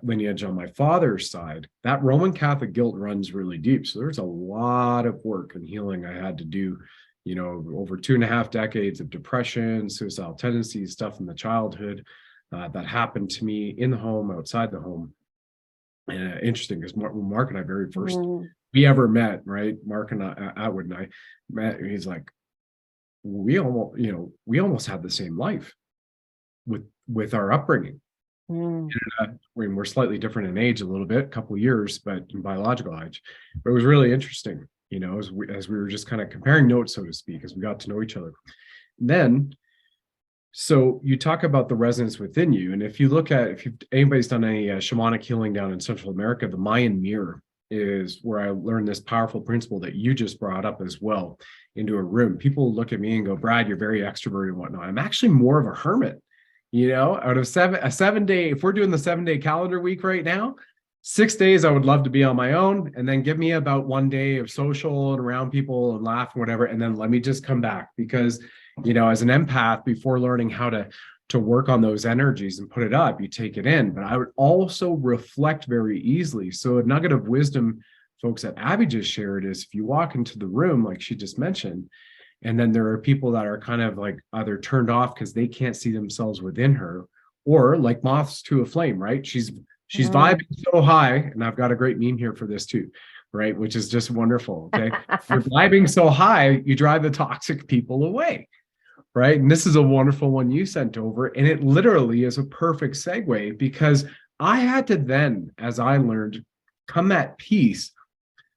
lineage on my father's side, that Roman Catholic guilt runs really deep. So there's a lot of work and healing I had to do, over 2.5 decades of depression, suicidal tendencies, stuff in the childhood that happened to me in the home, outside the home. And interesting, because Mark and I very first we ever met, right? Mark and Atwood and I met. He's like, we almost had the same life with our upbringing. And, we're slightly different in age a little bit, a couple of years, but in biological age. But it was really interesting, as we were just kind of comparing notes, so to speak, as we got to know each other. Then, so you talk about the resonance within you, and if anybody's done any shamanic healing down in Central America, the Mayan mirror is where I learned this powerful principle that you just brought up as well into a room. People look at me and go, Brad, you're very extroverted and whatnot. I'm actually more of a hermit. Out of 7 day, if we're doing the 7-day calendar week right now, 6 days I would love to be on my own, and then give me about 1 day of social and around people and laugh and whatever, and then let me just come back. Because as an empath, before learning how to work on those energies and put it up, you take it in. But I would also reflect very easily. So a nugget of wisdom, folks, that Abby just shared is, if you walk into the room like she just mentioned, and then there are people that are kind of like either turned off because they can't see themselves within her, or like moths to a flame, right? She's vibing so high, and I've got a great meme here for this too, right? Which is just wonderful. Okay. You're vibing so high, you drive the toxic people away. right? And this is a wonderful one you sent over. And it literally is a perfect segue, because I had to then, as I learned, come at peace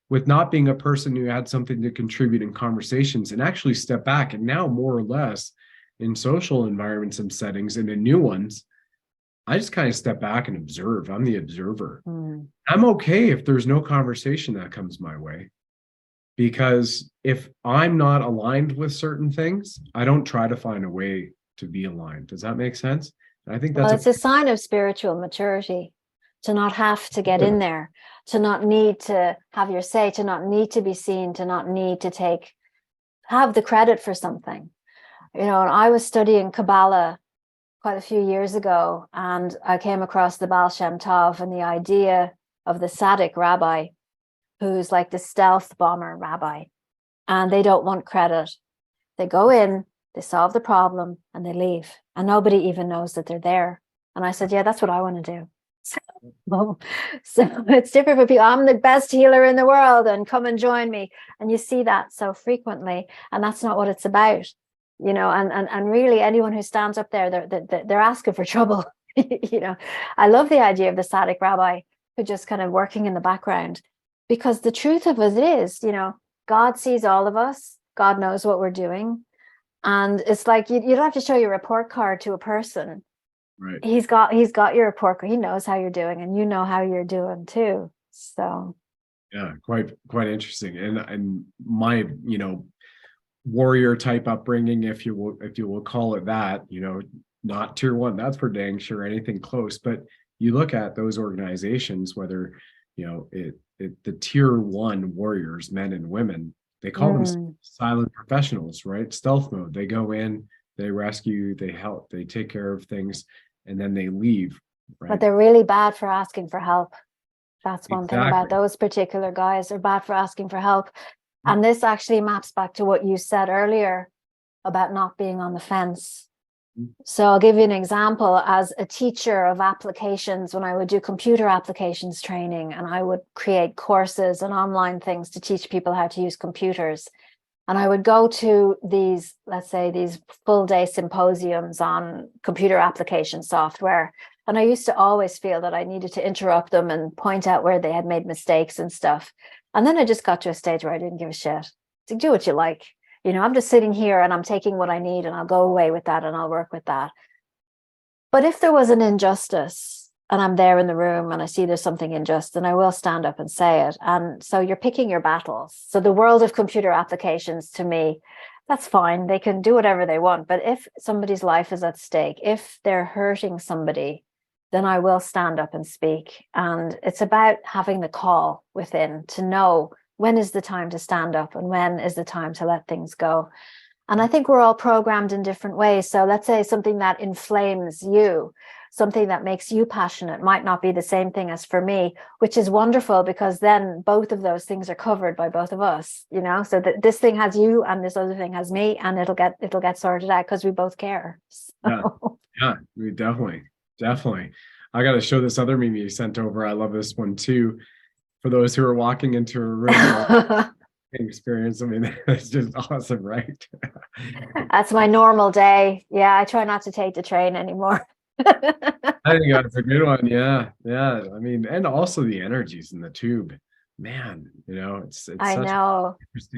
with not being a person who had something to contribute in conversations, and actually step back. And now, more or less, in social environments and settings and in new ones, I just kind of step back and observe. I'm the observer. I'm okay if there's no conversation that comes my way, because if I'm not aligned with certain things, I don't try to find a way to be aligned. Does that make sense? I think that's it's a sign of spiritual maturity to not have to get in there, to not need to have your say, to not need to be seen, to not need to have the credit for something. And I was studying Kabbalah quite a few years ago, and I came across the Baal Shemtov and the idea of the Tzaddik rabbi, who's like the stealth bomber rabbi, and they don't want credit. They go in, they solve the problem, and they leave, and nobody even knows that they're there. And I said, yeah, that's what I want to do. So it's different for people. I'm the best healer in the world, and come and join me. And you see that so frequently, and that's not what it's about. And really, anyone who stands up there, they're asking for trouble. I love the idea of the Tzaddik rabbi who just kind of working in the background, because the truth of it is, God sees all of us. God knows what we're doing. And it's like, you don't have to show your report card to a person. right. He's got your report card. He knows how you're doing, and you know how you're doing too. So yeah, quite interesting. And my, warrior type upbringing, if you will call it that, not tier one, that's for dang sure, anything close. But you look at those organizations, whether the tier one warriors, men and women, they call them silent professionals, right? Stealth mode. They go in, they rescue, they help, they take care of things, and then they leave, right? But they're really bad for asking for help. That's one thing about Exactly. those particular guys. They're bad for asking for help. And this actually maps back to what you said earlier about not being on the fence. So I'll give you an example. As a teacher of applications, when I would do computer applications training, and I would create courses and online things to teach people how to use computers, and I would go to these, let's say, these full day symposiums on computer application software. And I used to always feel that I needed to interrupt them and point out where they had made mistakes and stuff. And then I just got to a stage where I didn't give a shit. So do what you like. I'm just sitting here and I'm taking what I need, and I'll go away with that and I'll work with that. But if there was an injustice and I'm there in the room and I see there's something unjust, then I will stand up and say it. And so you're picking your battles. So the world of computer applications, to me, that's fine. They can do whatever they want. But if somebody's life is at stake, if they're hurting somebody, then I will stand up and speak. And it's about having the call within to know when is the time to stand up and when is the time to let things go. And I think we're all programmed in different ways. So let's say something that inflames you, something that makes you passionate, might not be the same thing as for me, which is wonderful, because then both of those things are covered by both of us, so that this thing has you and this other thing has me, and it'll get sorted out because we both care. So. Yeah, we definitely. I got to show this other meme you sent over. I love this one too. For those who are walking into a room experience, I mean, it's just awesome, right? That's my normal day. Yeah, I try not to take the train anymore. I think that's a good one. Yeah. I mean, and also the energies in the tube, man. It's I such know.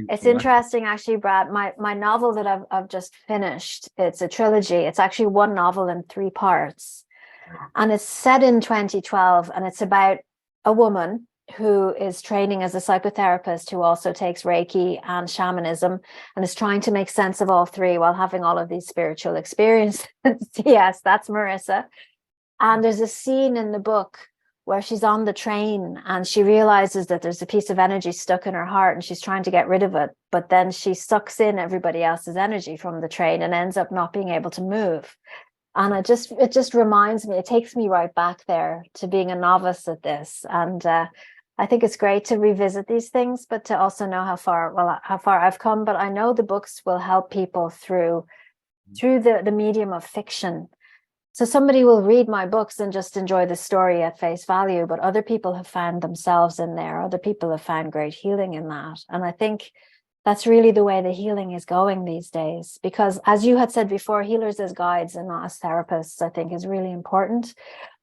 It's interesting, actually, Brad. My novel that I've just finished. It's a trilogy. It's actually one novel in 3 parts, and it's set in 2012, and it's about a woman who is training as a psychotherapist who also takes Reiki and shamanism, and is trying to make sense of all 3 while having all of these spiritual experiences. Yes, that's Marissa. And there's a scene in the book where she's on the train and she realizes that there's a piece of energy stuck in her heart and she's trying to get rid of it. But then she sucks in everybody else's energy from the train and ends up not being able to move. And it just reminds me, it takes me right back there to being a novice at this. And I think it's great to revisit these things, but to also know how far I've come. But I know the books will help people through the medium of fiction. So somebody will read my books and just enjoy the story at face value, but other people have found themselves in there. Other people have found great healing in that. And I think that's really the way the healing is going these days. Because as you had said before, healers as guides and not as therapists, I think is really important.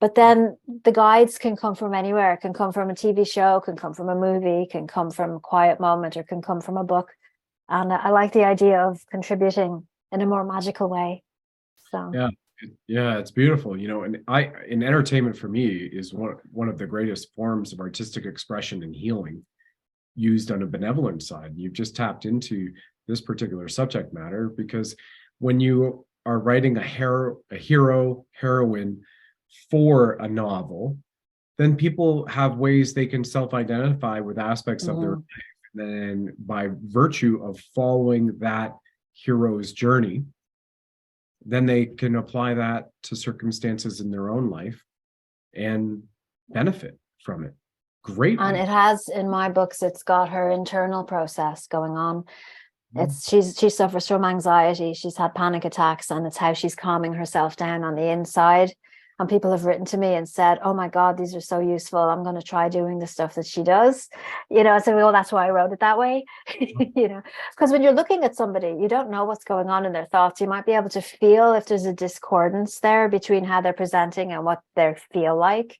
But then the guides can come from anywhere. It can come from a TV show, can come from a movie, can come from a quiet moment, or can come from a book. And I like the idea of contributing in a more magical way. So yeah, it's beautiful. And entertainment for me is one of the greatest forms of artistic expression and healing, used on a benevolent side. You've just tapped into this particular subject matter, because when you are writing a hero, heroine for a novel, then people have ways they can self-identify with aspects of their life. And then by virtue of following that hero's journey, then they can apply that to circumstances in their own life and benefit from it. Great. And it has, in my books, it's got her internal process going on. She suffers from anxiety. She's had panic attacks, and it's how she's calming herself down on the inside. And people have written to me and said, oh my God, these are so useful. I'm going to try doing the stuff that she does. So well, that's why I wrote it that way. Because when you're looking at somebody, you don't know what's going on in their thoughts. You might be able to feel if there's a discordance there between how they're presenting and what they feel like.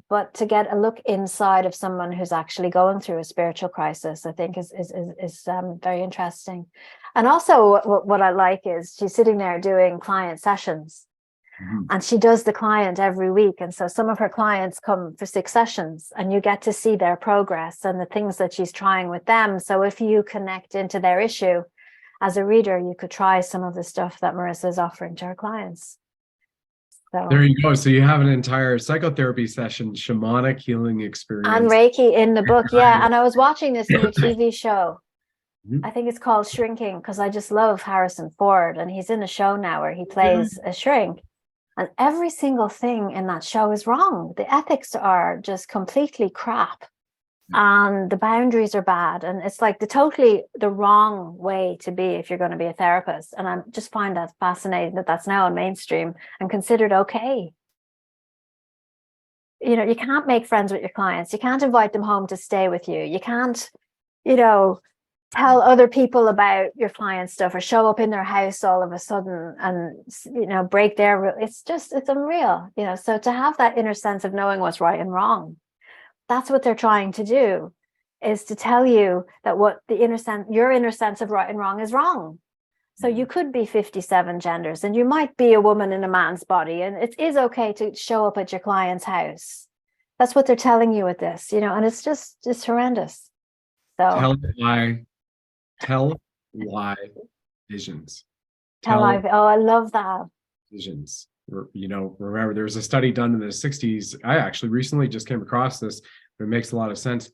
But to get a look inside of someone who's actually going through a spiritual crisis, I think is very interesting. And also what I like is she's sitting there doing client sessions, and she does the client every week. And so some of her clients come for 6 sessions, and you get to see their progress and the things that she's trying with them. So if you connect into their issue as a reader, you could try some of the stuff that Marissa is offering to her clients. So. There you go. So you have an entire psychotherapy session, shamanic healing experience. And Reiki in the book, yeah. And I was watching this new TV show. I think it's called Shrinking, because I just love Harrison Ford. And he's in a show now where he plays a shrink. And every single thing in that show is wrong. The ethics are just completely crap. And the boundaries are bad, and it's like the wrong way to be if you're going to be a therapist. And I just find that fascinating that that's now in mainstream and considered okay. You can't make friends with your clients. You can't invite them home to stay with you. You can't, tell other people about your client stuff or show up in their house all of a sudden and, break their, it's unreal, so to have that inner sense of knowing what's right and wrong. That's what they're trying to do, is to tell you that what your inner sense of right and wrong is wrong. So you could be 57 genders, and you might be a woman in a man's body, and it is okay to show up at your client's house. That's what they're telling you with this, and it's horrendous. So tell why visions. I love that. Visions. Remember, there was a study done in the 60s. I actually recently just came across this, but it makes a lot of sense,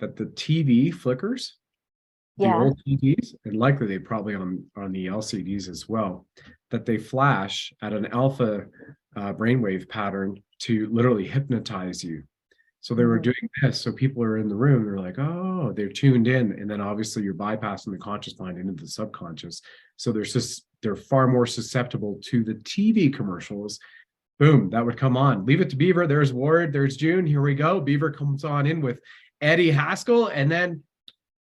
that the TV flickers, the old TVs, and likely they probably on the LCDs as well, that they flash at an alpha brainwave pattern to literally hypnotize you. So they were doing this, so people are in the room, they're like, oh, they're tuned in, and then obviously you're bypassing the conscious mind into the subconscious. So they're far more susceptible to the TV commercials. Boom, that would come on. Leave It to Beaver. There's Ward. There's June. Here we go. Beaver comes on in with Eddie Haskell, and then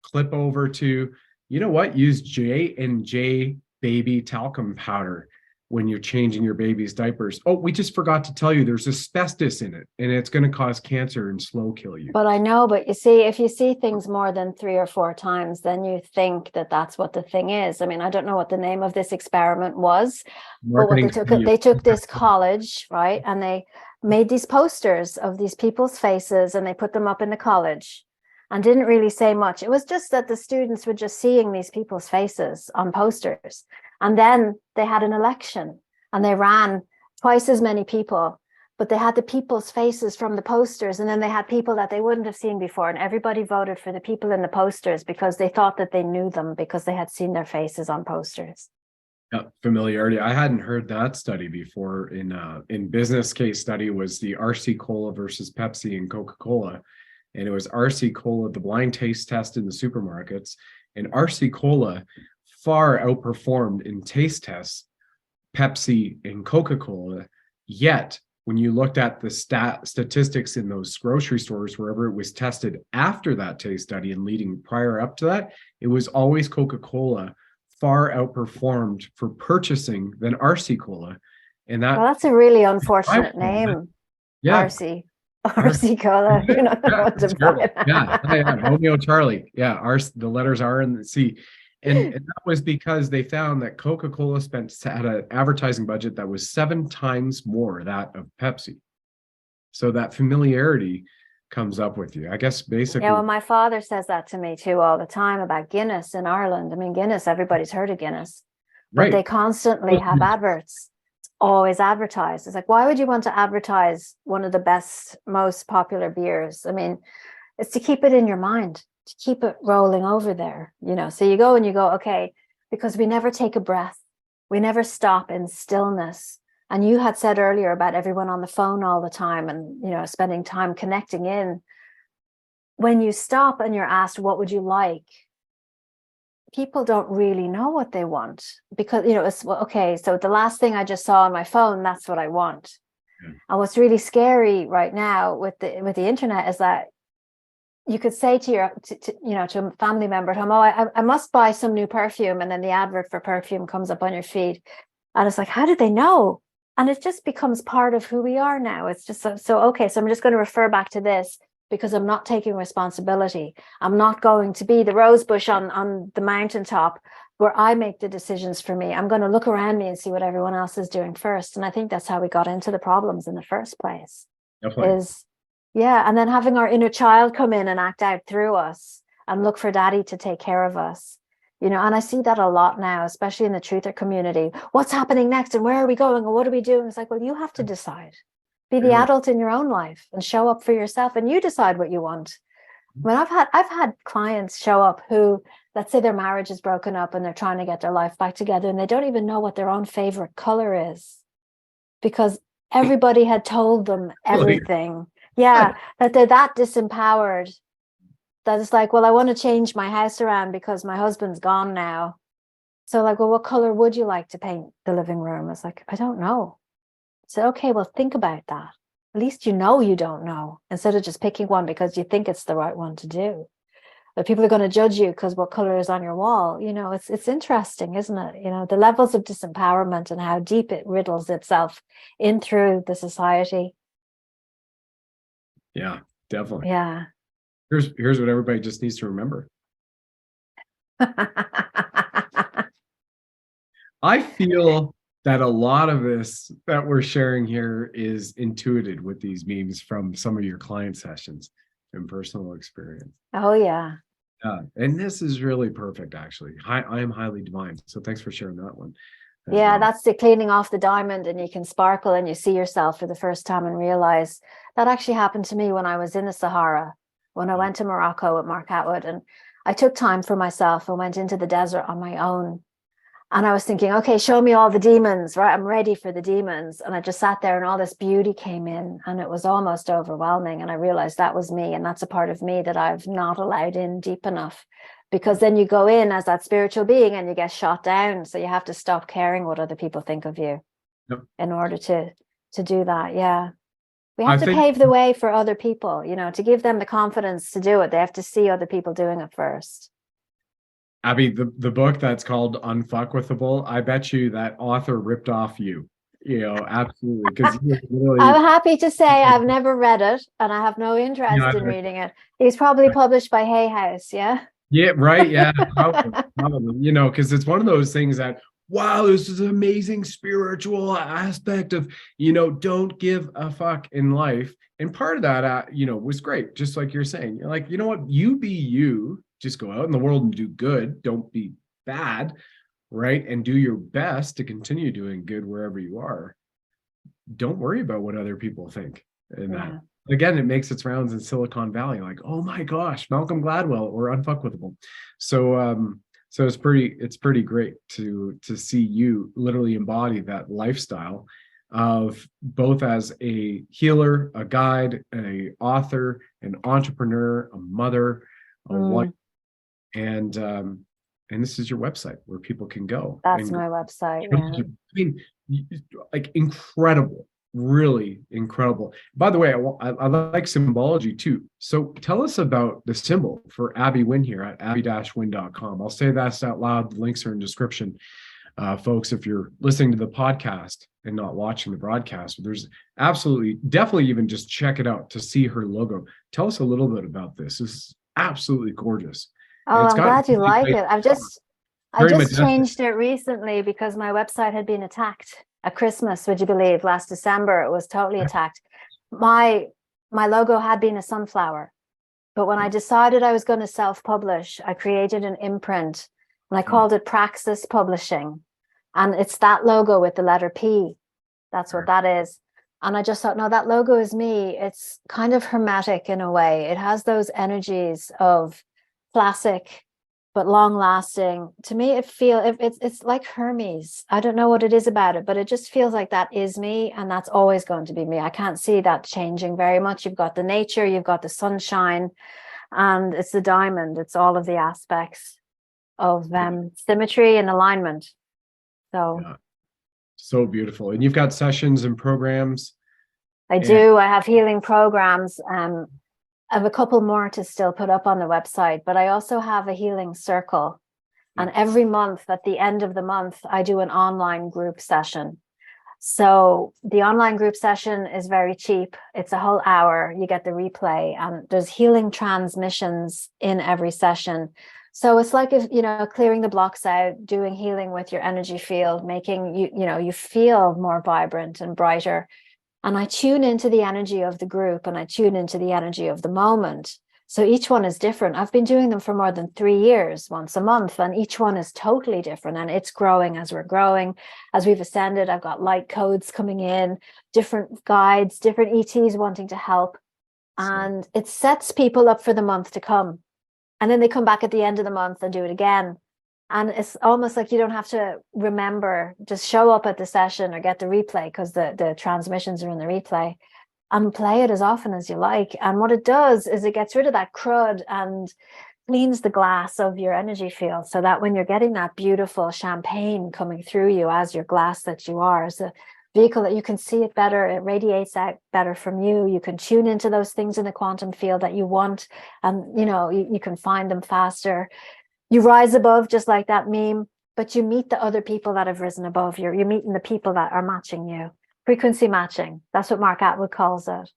clip over to, use J&J baby talcum powder when you're changing your baby's diapers. Oh, we just forgot to tell you there's asbestos in it, and it's going to cause cancer and slow kill you. But I know, but you see, if you see things more than 3 or 4 times, then you think that that's what the thing is. I mean, I don't know what the name of this experiment was, but what they took this college, right? And they made these posters of these people's faces, and they put them up in the college and didn't really say much. It was just that the students were just seeing these people's faces on posters. And then they had an election, and they ran twice as many people, but they had the people's faces from the posters, and then they had people that they wouldn't have seen before, and everybody voted for the people in the posters because they thought that they knew them because they had seen their faces on posters. Yeah, familiarity. I hadn't heard that study before. In business case study was the RC Cola versus Pepsi and Coca-Cola, and it was RC Cola, the blind taste test in the supermarkets, and RC Cola far outperformed in taste tests Pepsi and Coca-Cola, yet when you looked at the statistics in those grocery stores, wherever it was tested after that taste study and leading prior up to that, it was always Coca-Cola far outperformed for purchasing than RC Cola. And Well, that's a really unfortunate that. name. Yeah. RC Cola. You're not going to want to buy it. Yeah. Romeo Charlie. Yeah. The letters R and the C. And that was because they found that Coca-Cola had an advertising budget that was 7 times more that of Pepsi. So that familiarity comes up with you. I guess basically. Yeah, well, my father says that to me too all the time about Guinness in Ireland. I mean, Guinness, everybody's heard of Guinness, but they constantly have adverts. It's always advertised. It's like, why would you want to advertise one of the best, most popular beers? I mean, it's to keep it in your mind, to keep it rolling over there, you know. So you go and you go, okay, because we never take a breath. We never stop in stillness. And you had said earlier about everyone on the phone all the time and, you know, spending time connecting in. When you stop and you're asked, what would you like? People don't really know what they want because, you know, it's okay. So the last thing I just saw on my phone, that's what I want. Yeah. And what's really scary right now with the internet is that you could say to a family member at home, oh, I must buy some new perfume. And then the advert for perfume comes up on your feed. And it's like, how did they know? And it just becomes part of who we are now. It's just so okay. So I'm just going to refer back to this because I'm not taking responsibility. I'm not going to be the rose bush on the mountaintop where I make the decisions for me. I'm going to look around me and see what everyone else is doing first. And I think that's how we got into the problems in the first place. Definitely. And then having our inner child come in and act out through us and look for daddy to take care of us. You know, and I see that a lot now, especially in the truther community. What's happening next and where are we going and what are we doing? It's like, well, you have to decide. Be the adult in your own life and show up for yourself and you decide what you want. I mean, I've had clients show up who, let's say their marriage is broken up and they're trying to get their life back together and they don't even know what their own favorite color is because everybody had told them everything. Yeah, that they're that disempowered. That it's like, well, I want to change my house around because my husband's gone now. So like, well, what color would you like to paint the living room? It's like, I don't know. So, okay, well, think about that. At least you know you don't know, instead of just picking one because you think it's the right one to do. But people are going to judge you because what color is on your wall. You know, it's interesting, isn't it? You know, the levels of disempowerment and how deep it riddles itself in through the society. Yeah, definitely. Yeah. Here's what everybody just needs to remember. I feel that a lot of this that we're sharing here is intuited with these memes from some of your client sessions and personal experience. Oh, yeah. And this is really perfect, actually. I am highly divine. So thanks for sharing that one. Yeah, that's the cleaning off the diamond and you can sparkle and you see yourself for the first time and realize that actually happened to me when I was in the Sahara. When I went to Morocco with Mark Atwood and I took time for myself and went into the desert on my own. And I was thinking, okay, show me all the demons, right? I'm ready for the demons. And I just sat there and all this beauty came in and it was almost overwhelming. And I realized that was me. And that's a part of me that I've not allowed in deep enough, because then you go in as that spiritual being and you get shot down. So you have to stop caring what other people think of you in order to do that. Yeah. We have to pave the way for other people, you know, to give them the confidence to do it. They have to see other people doing it first. Abby, the book that's called Unfuckwithable, I bet you that author ripped off you. You know, absolutely. Because I'm happy to say I've never read it and I have no interest in reading it. He's probably published by Hay House, yeah? Yeah, right. Yeah, probably. You know, because it's one of those things that, wow, this is an amazing spiritual aspect of, you know, don't give a fuck in life. And part of that, you know, was great. Just like you're saying, you're like, you know what, you be you, just go out in the world and do good. Don't be bad, right? And do your best to continue doing good wherever you are. Don't worry about what other people think. And that, again, it makes its rounds in Silicon Valley. Like, oh my gosh, Malcolm Gladwell or Unfuckwithable. So it's pretty great to see you literally embody that lifestyle of both as a healer, a guide, a author, an entrepreneur, a mother, a wife, and this is your website where people can go. That's my website. Yeah. I mean, like incredible. really incredible. By the way, I like symbology too. So tell us about the symbol for Abby Nguyen here at abby-nguyen.com. I'll say that out loud. The links are in description. Folks, if you're listening to the podcast and not watching the broadcast, there's definitely even just check it out to see her logo. Tell us a little bit about this. This is absolutely gorgeous. Oh, And it's I'm got glad you really like nice it. I very just majestic. changed it recently because my website had been attacked at Christmas, would you believe? Last December, it was totally attacked. My logo had been a sunflower, but when I decided I was going to self-publish, I created an imprint and I called it Praxis Publishing. And it's that logo with the letter P. That's what that is. And I just thought, no, that logo is me. It's kind of hermetic in a way. It has those energies of classic, but long lasting. To me, it's like Hermes. I don't know what it is about it, but it just feels like that is me, and that's always going to be me. I can't see that changing very much. You've got the nature, you've got the sunshine, and it's the diamond. It's all of the aspects of symmetry and alignment. So beautiful. And you've got sessions and programs. I do. I have healing programs. I have a couple more to still put up on the website, but I also have a healing circle. And every month, at the end of the month, I do an online group session. So the online group session is very cheap. It's a whole hour. You get the replay, and there's healing transmissions in every session. So it's like, if, clearing the blocks out, doing healing with your energy field, making you feel more vibrant and brighter. And I tune into the energy of the group, and I tune into the energy of the moment. So each one is different. I've been doing them for more than 3 years, once a month, and each one is totally different. And it's growing as we're growing. As we've ascended, I've got light codes coming in, different guides, different ETs wanting to help. And it sets people up for the month to come. And then they come back at the end of the month and do it again. And it's almost like you don't have to remember, just show up at the session or get the replay, because the transmissions are in the replay, and play it as often as you like. And what it does is it gets rid of that crud and cleans the glass of your energy field, so that when you're getting that beautiful champagne coming through you as your glass that you are, as a vehicle, that you can see it better, it radiates out better from you. You can tune into those things in the quantum field that you want, and you can find them faster. You rise above, just like that meme, but you meet the other people that have risen above you. You're meeting the people that are matching you. Frequency matching. That's what Mark Atwood calls it.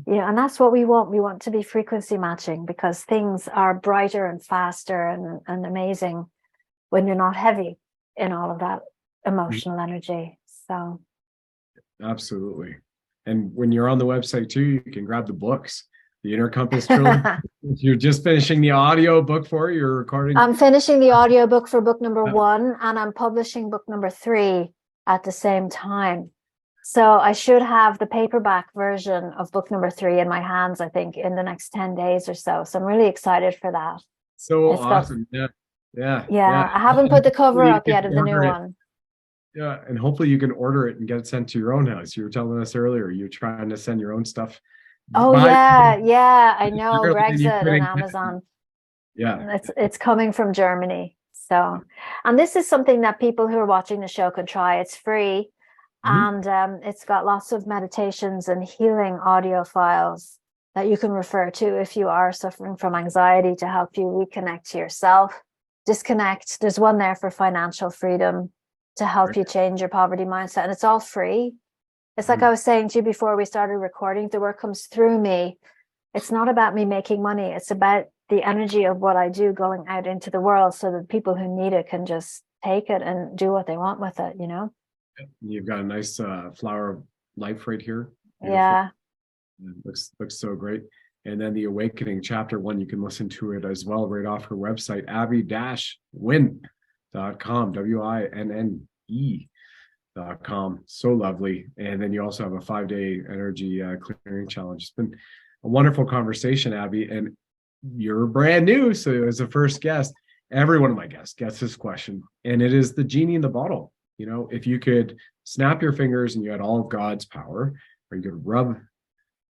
And that's what we want. We want to be frequency matching, because things are brighter and faster and amazing when you're not heavy in all of that emotional energy. So Absolutely. And when you're on the website too, you can grab the books, the Inner Compass Trilogy. You're just finishing the audio book for it, you're recording. I'm finishing the audio book for book number 1, and I'm publishing book number 3 at the same time. So I should have the paperback version of book number 3 in my hands, I think, in the next 10 days or so. So I'm really excited for that. So awesome. Yeah. I haven't put the cover up yet of the new one. Yeah, and hopefully you can order it and get it sent to your own house. You were telling us earlier you're trying to send your own stuff. Oh yeah, I know. Brexit and Amazon. Yeah, it's coming from Germany. So, and this is something that people who are watching the show can try. It's free, and it's got lots of meditations and healing audio files that you can refer to if you are suffering from anxiety, to help you reconnect to yourself, disconnect. There's one there for financial freedom, to help you change your poverty mindset, and it's all free. It's like I was saying to you before we started recording, the work comes through me. It's not about me making money. It's about the energy of what I do going out into the world, so that people who need it can just take it and do what they want with it, You've got a nice flower of life right here. Beautiful. Yeah. Looks so great. And then the Awakening Chapter 1, you can listen to it as well right off her website, abby-nguyen.com, WINNE.com. So lovely. And then you also have a 5-day energy clearing challenge. It's been a wonderful conversation, Abby. And you're brand new, so as a first guest, every one of my guests gets this question, and it is the genie in the bottle. If you could snap your fingers and you had all of God's power, or you could rub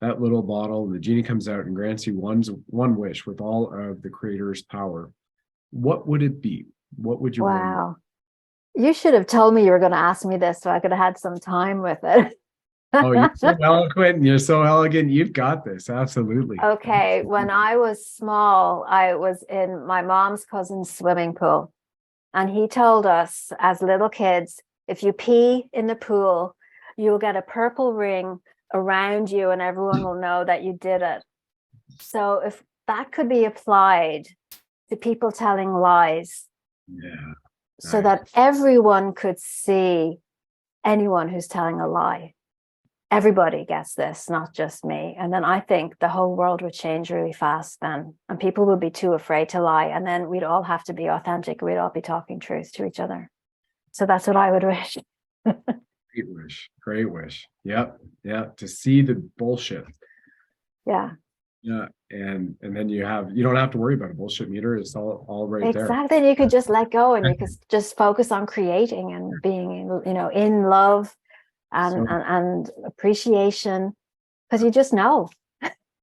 that little bottle and the genie comes out and grants you one wish with all of the Creator's power, what would it be? What would you want? Wow. You should have told me you were going to ask me this, so I could have had some time with it. Oh, you're so eloquent. You're so elegant. You've got this. Absolutely. Okay, when I was small, I was in my mom's cousin's swimming pool, and he told us as little kids, if you pee in the pool, you'll get a purple ring around you and everyone will know that you did it. So if that could be applied to people telling lies, Yeah. so that everyone could see anyone who's telling a lie. Everybody gets this, not just me. And then I think the whole world would change really fast then. And people would be too afraid to lie. And then we'd all have to be authentic. We'd all be talking truth to each other. So that's what I would wish. Great wish. Great wish. Yep. Yeah. To see the bullshit. Yeah. Yeah. And then you don't have to worry about a bullshit meter. It's all right there. Exactly. And you could just let go and you could just focus on creating and being, in love and appreciation, because you just know.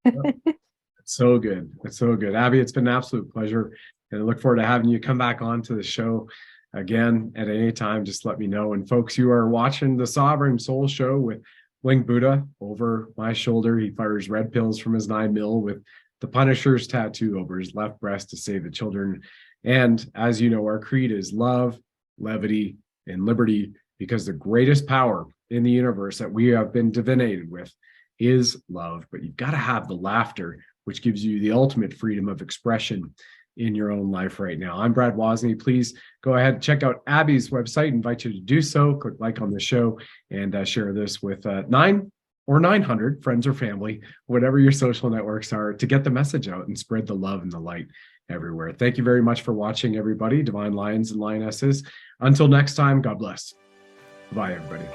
It's so good. It's so good. Abby, it's been an absolute pleasure. And I look forward to having you come back on to the show again at any time. Just let me know. And folks, you are watching the Sovereign Soul Show with Wing Buddha. Over my shoulder, he fires red pills from his 9mm with the Punisher's tattoo over his left breast to save the children. And as you know, our creed is love, levity, and liberty, because the greatest power in the universe that we have been divinated with is love. But you've got to have the laughter, which gives you the ultimate freedom of expression in your own life right now. I'm Brad Wozny. Please go ahead and check out Abby's website. Invite you to do so. Click like on the show and share this with 9 or 900 friends or family, whatever your social networks are, to get the message out and spread the love and the light everywhere. Thank you very much for watching, everybody. Divine Lions and Lionesses. Until next time, God bless. Bye, everybody.